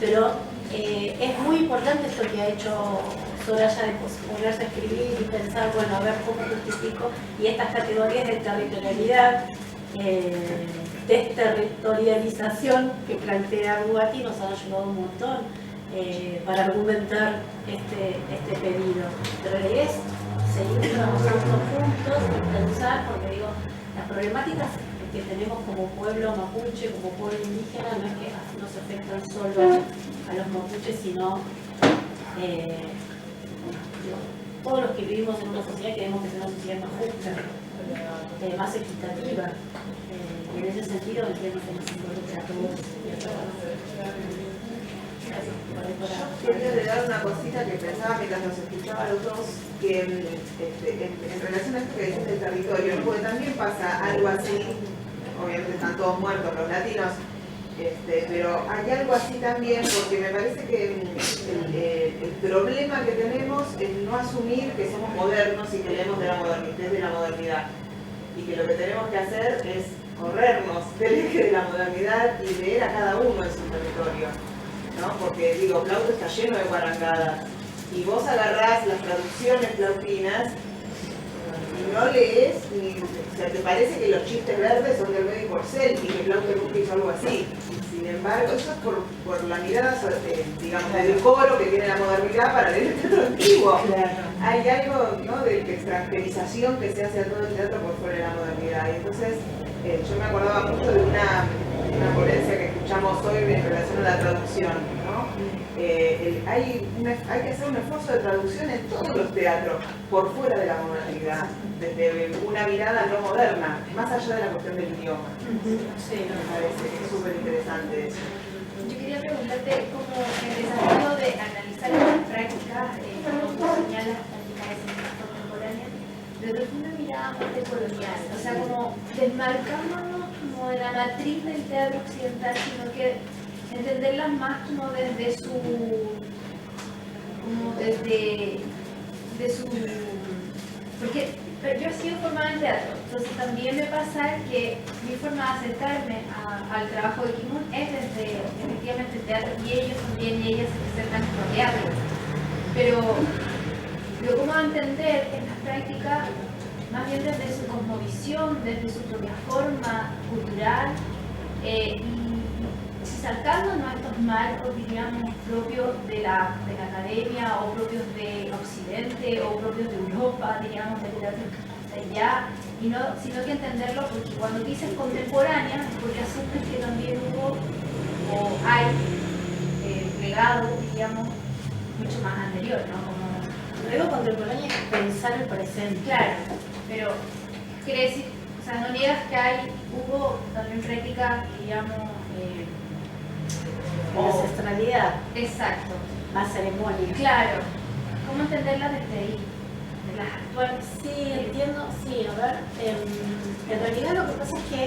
Pero es muy importante esto que ha hecho Soraya, de ponerse a escribir y pensar, bueno, a ver cómo justifico, y estas categorías de territorialidad, desterritorialización que plantea Bugatti nos han ayudado un montón para argumentar este pedido. Pero la idea es seguir trabajando juntos y pensar, porque digo, las problemáticas que tenemos como pueblo mapuche, como pueblo indígena, no es que nos afectan solo a los mapuches, sino todos los que vivimos en una sociedad queremos que sea una sociedad más justa, más equitativa. Y en ese sentido entiendo que nos involucra a todos y a todas. Quería agregar una cosita que pensaba mientras los escuchaba a los dos, que en relación a esto que decís del territorio, porque también pasa algo así, obviamente están todos muertos los latinos, pero hay algo así también, porque me parece que el problema que tenemos es no asumir que somos modernos y que leemos desde la modernidad, y que lo que tenemos que hacer es corrernos del eje de la modernidad y leer a cada uno en su territorio, ¿no? Porque digo, Plauto está lleno de guarangadas, y vos agarrás las traducciones plautinas y no lees, o sea, te parece que los chistes verdes son del Bedi Porcel y que Plauto nunca hizo algo así. Sin embargo, eso es por la mirada, digamos, del coro que tiene la modernidad para leer el teatro antiguo. Claro. Hay algo, ¿no?, de extranjerización que se hace a todo el teatro por fuera de la modernidad. Y entonces, yo me acordaba mucho de una ponencia que escuchamos hoy en relación a la traducción, ¿no? Hay que hacer un esfuerzo de traducción en todos los teatros, por fuera de la modernidad, desde una mirada no moderna, más allá de la cuestión del idioma. Sí, Me parece que es súper interesante eso. Yo quería preguntarte como el desafío de analizar las prácticas, como tú señalas, prácticas escénicas contemporáneas, desde una mirada más decolonial, o sea, como desmarcándonos como de la matriz del teatro occidental, sino que entenderlas más como desde su, porque yo he sido formada en teatro, entonces también me pasa que mi forma de acercarme al trabajo de Kimun es desde efectivamente el teatro, y ellos también y ellas se acercan con teatro, pero cómo entender estas prácticas más bien desde su cosmovisión, desde su propia forma cultural, y sacándonos estos marcos, diríamos, propios de la academia o propios de Occidente o propios de Europa, diríamos, del teatro de allá, sino que entenderlo, porque cuando dices contemporánea es porque asumes que también hubo o hay legado, diríamos, mucho más anterior, ¿no? Como, luego contemporáneo es pensar el presente. claro, pero quiere decir, o sea, no niegas que hubo también prácticas, digamos, Ancestralidad, exacto, más ceremonia. claro, ¿cómo entenderla desde ahí? de las actuales. Sí, entiendo, sí, a ver, en realidad lo que pasa es que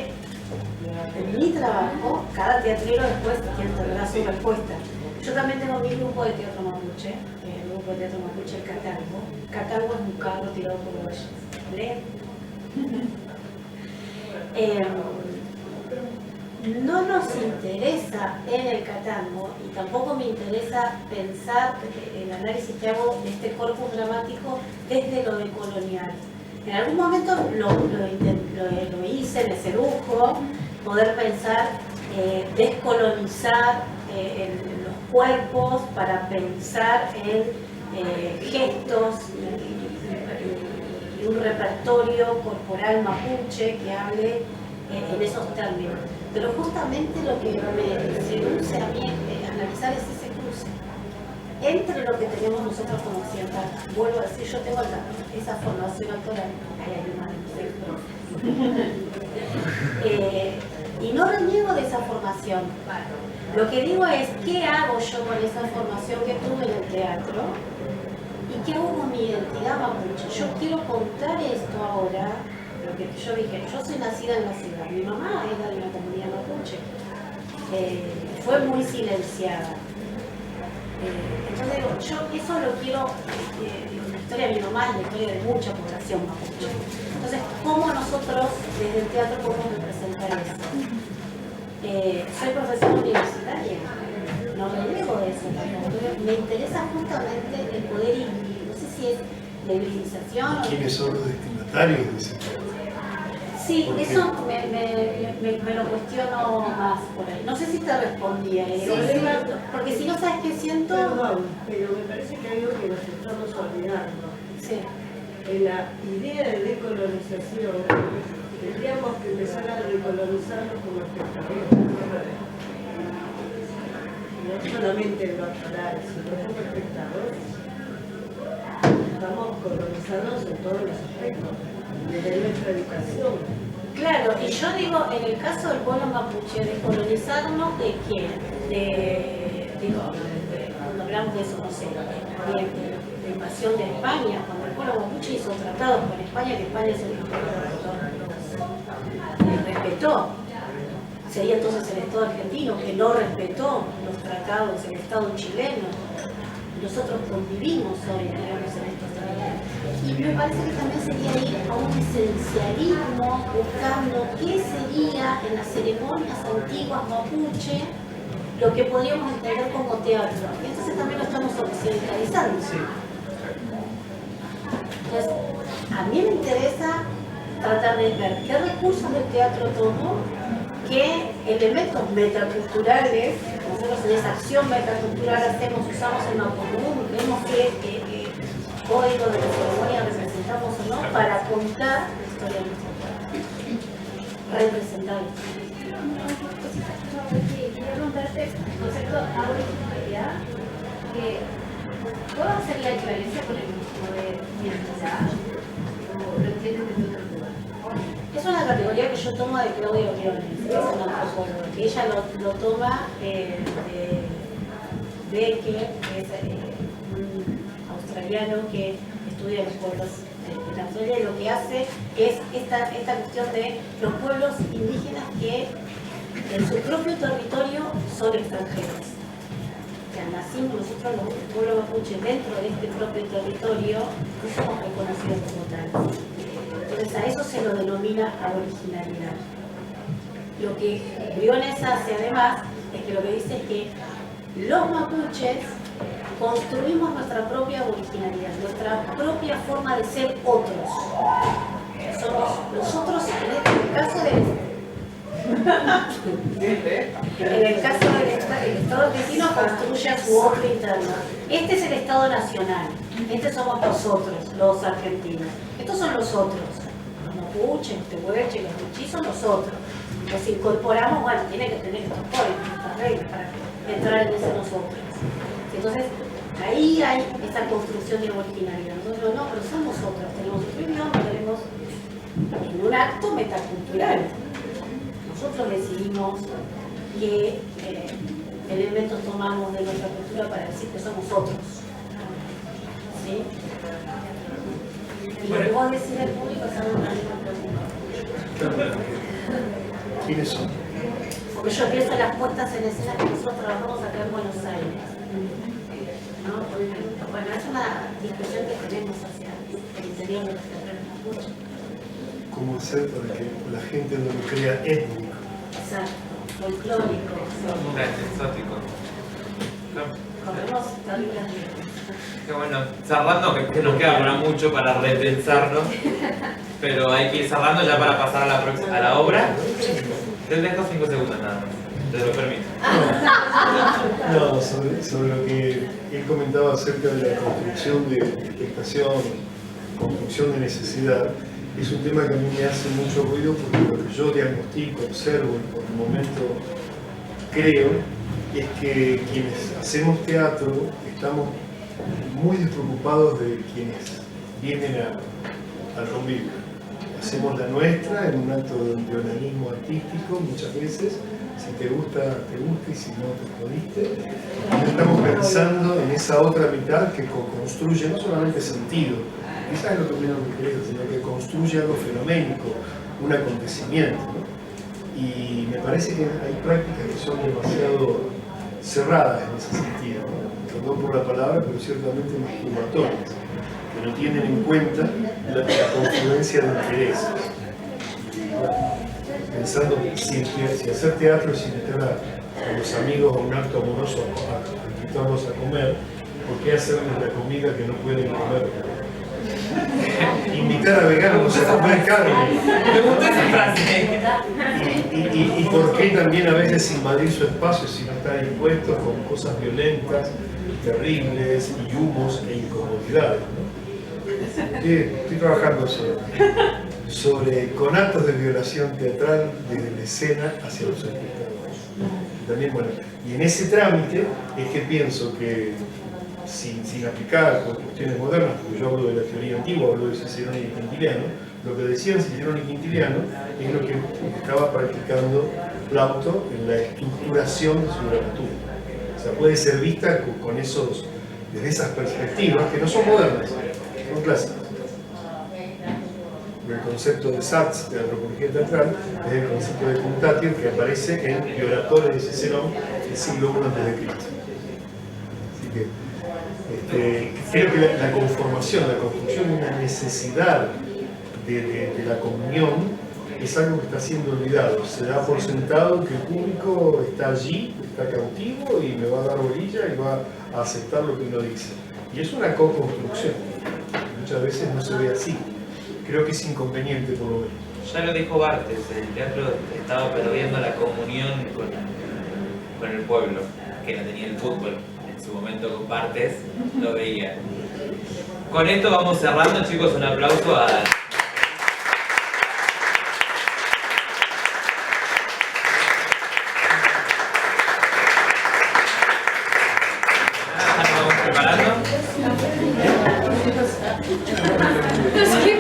en mi trabajo, cada teatrero después tendrá su respuesta. Yo también tengo mi grupo de teatro mapuche, el grupo de teatro mapuche, el Catango. Catango es un carro tirado por los valles. No nos interesa en el Catango, y tampoco me interesa pensar el análisis que hago de este corpus dramático desde lo decolonial. En algún momento lo hice, me sedujo poder pensar, descolonizar los cuerpos para pensar en gestos y un repertorio corporal mapuche que hable en esos términos. Pero justamente lo que me seduce a mí analizar es ese cruce entre lo que tenemos nosotros como occidental. Vuelvo a decir, yo tengo esa formación actoral, y no reniego de esa formación. Lo que digo es, ¿qué hago yo con esa formación que tuve en el teatro? ¿Y qué hago con mi identidad mapuche? Yo quiero contar esto ahora. Lo que yo dije, yo soy nacida en la ciudad, mi mamá era de una comunidad mapuche, fue muy silenciada. Entonces digo, yo eso lo quiero, la historia de mi mamá es la historia de mucha población mapuche. Entonces, ¿cómo nosotros desde el teatro podemos representar eso? Soy profesora universitaria, no reniego de eso, me interesa justamente el poder inhibir, no sé si es la habilitación. ¿Quiénes son los destinatarios de ese tema? Sí, eso me lo cuestiono más por ahí. No sé si te respondía, porque si no sabes qué siento... Perdón, pero me parece que hay algo que nos estamos olvidando. Sí. En la idea de decolonización, tendríamos que empezar a recolonizarnos como espectadores. No solamente en lo actoral, sino como espectadores. Estamos colonizados en todos los aspectos, desde nuestra educación. Claro, y yo digo, en el caso del pueblo mapuche, descolonizarnos de quién? Cuando hablamos de eso, no sé, de invasión de España, cuando el pueblo mapuche hizo tratados con España, que España se los respetó. Sería entonces el Estado argentino que no respetó los tratados, el Estado chileno. Nosotros convivimos hoy, digamos, en estos términos. Y me parece que también sería ir a un esencialismo buscando qué sería en las ceremonias antiguas mapuche lo que podríamos entender como teatro. Entonces también lo estamos occidentalizando. Entonces, a mí me interesa tratar de ver qué recursos del teatro tomo, qué elementos metaculturales, nosotros en esa acción metacultural usamos el mapomún, vemos qué código de la ceremonia representamos o no, para contar la historia de nuestro pueblo. Representar. Quería preguntarte el concepto de originalidad, ¿puedo hacer la equivalencia con el mismo de identidad? ¿O lo entiendes desde otro lugar? Es una categoría que yo tomo de Claudia Briones, que es una antropóloga, que ella lo toma de Becker, que es un australiano que estudia los pueblos de Australia, y lo que hace es esta cuestión de los pueblos indígenas que en su propio territorio son extranjeros. O sea, nacimos nosotros los pueblos mapuche dentro de este propio territorio, no somos reconocidos como tal. Entonces a eso se lo denomina originalidad. Lo que Briones hace además es que lo que dice es que los mapuches construimos nuestra propia originalidad, nuestra propia forma de ser otros. Somos nosotros en el caso del Estado argentino construye su otro interno. Este es el Estado nacional, este somos nosotros, los argentinos. Estos son los otros, los mapuches, los tehuelches, los luchis son los otros. Los incorporamos, bueno, tiene que tener estos códigos, estas reglas para entrar en ese nosotros. Entonces, ahí hay esa construcción de originalidad. Nosotros no, pero somos nosotros, tenemos otro idioma, tenemos en un acto metacultural. Nosotros decidimos qué elementos tomamos de nuestra cultura para decir que somos otros. ¿Sí? voy a decir al público, saben ¿Quiénes son? porque yo pienso en las puestas en escena que nosotros trabajamos acá en Buenos Aires. ¿No? Bueno, es una discusión que tenemos hacia el interior de los terrenos mapuches. ¿Cómo hacer para que la gente no lo crea étnico? Exacto, folclórico. Exótico. Corremos terribles riesgos. Qué bueno, cerrando, que nos queda para mucho para repensarlo, pero hay que ir cerrando ya para pasar a la obra. Te dejo 5 segundos nada más, te lo permito. No, sobre lo que él comentaba acerca de la construcción de expectación, construcción de necesidad, es un tema que a mí me hace mucho ruido porque lo que yo diagnostico, observo y por el momento creo es que quienes hacemos teatro estamos muy despreocupados de quienes vienen al convivio. Hacemos la nuestra en un acto de onanismo artístico muchas veces. Si te gusta, te gusta, y si no, te jodiste. Y no estamos pensando en esa otra mitad que construye no solamente sentido, quizás es lo que menos me interesa, sino que construye algo fenoménico, un acontecimiento, ¿no? Y me parece que hay prácticas que son demasiado cerradas en ese sentido, ¿no? Perdón por la palabra, pero ciertamente masturbatorias, que no tienen en cuenta la confluencia de intereses. Pensando si hacer teatro es invitar a los amigos a un acto amoroso, a invitarlos a comer, ¿por qué hacerles la comida que no pueden comer? Invitar a veganos a comer carne. Me gustó esa frase. Y por qué también a veces invadir su espacio si no están impuestos con cosas violentas, terribles, y humos e incomodidades, ¿no? Estoy trabajando con actos de violación teatral desde la escena hacia los espectadores. También, bueno, y en ese trámite es que pienso que sin aplicar por cuestiones modernas, porque yo hablo de la teoría antigua, hablo de Cicerón y Quintiliano, lo que decían Cicerón y Quintiliano es lo que estaba practicando Plauto en la estructuración de su dramaturgia. O sea, puede ser vista desde esas perspectivas que no son modernas, son clásicas. El concepto de Sachs, de antropología teatral, es el concepto de Puntatio que aparece en el Oratorio de Cicerón del siglo I a.C. Así que creo que la conformación, la construcción de una necesidad de la comunión es algo que está siendo olvidado. Se da por sentado que el público está allí, está cautivo y me va a dar bolilla y va a aceptar lo que uno dice. Y es una co-construcción. Muchas veces no se ve así. Creo que es inconveniente por lo menos. Ya lo dijo Barthes, el teatro estaba perdiendo la comunión con el pueblo, que no tenía el fútbol. En su momento con Barthes lo veía. Con esto vamos cerrando, chicos, un aplauso a... ¿Nos vamos preparando? Sí,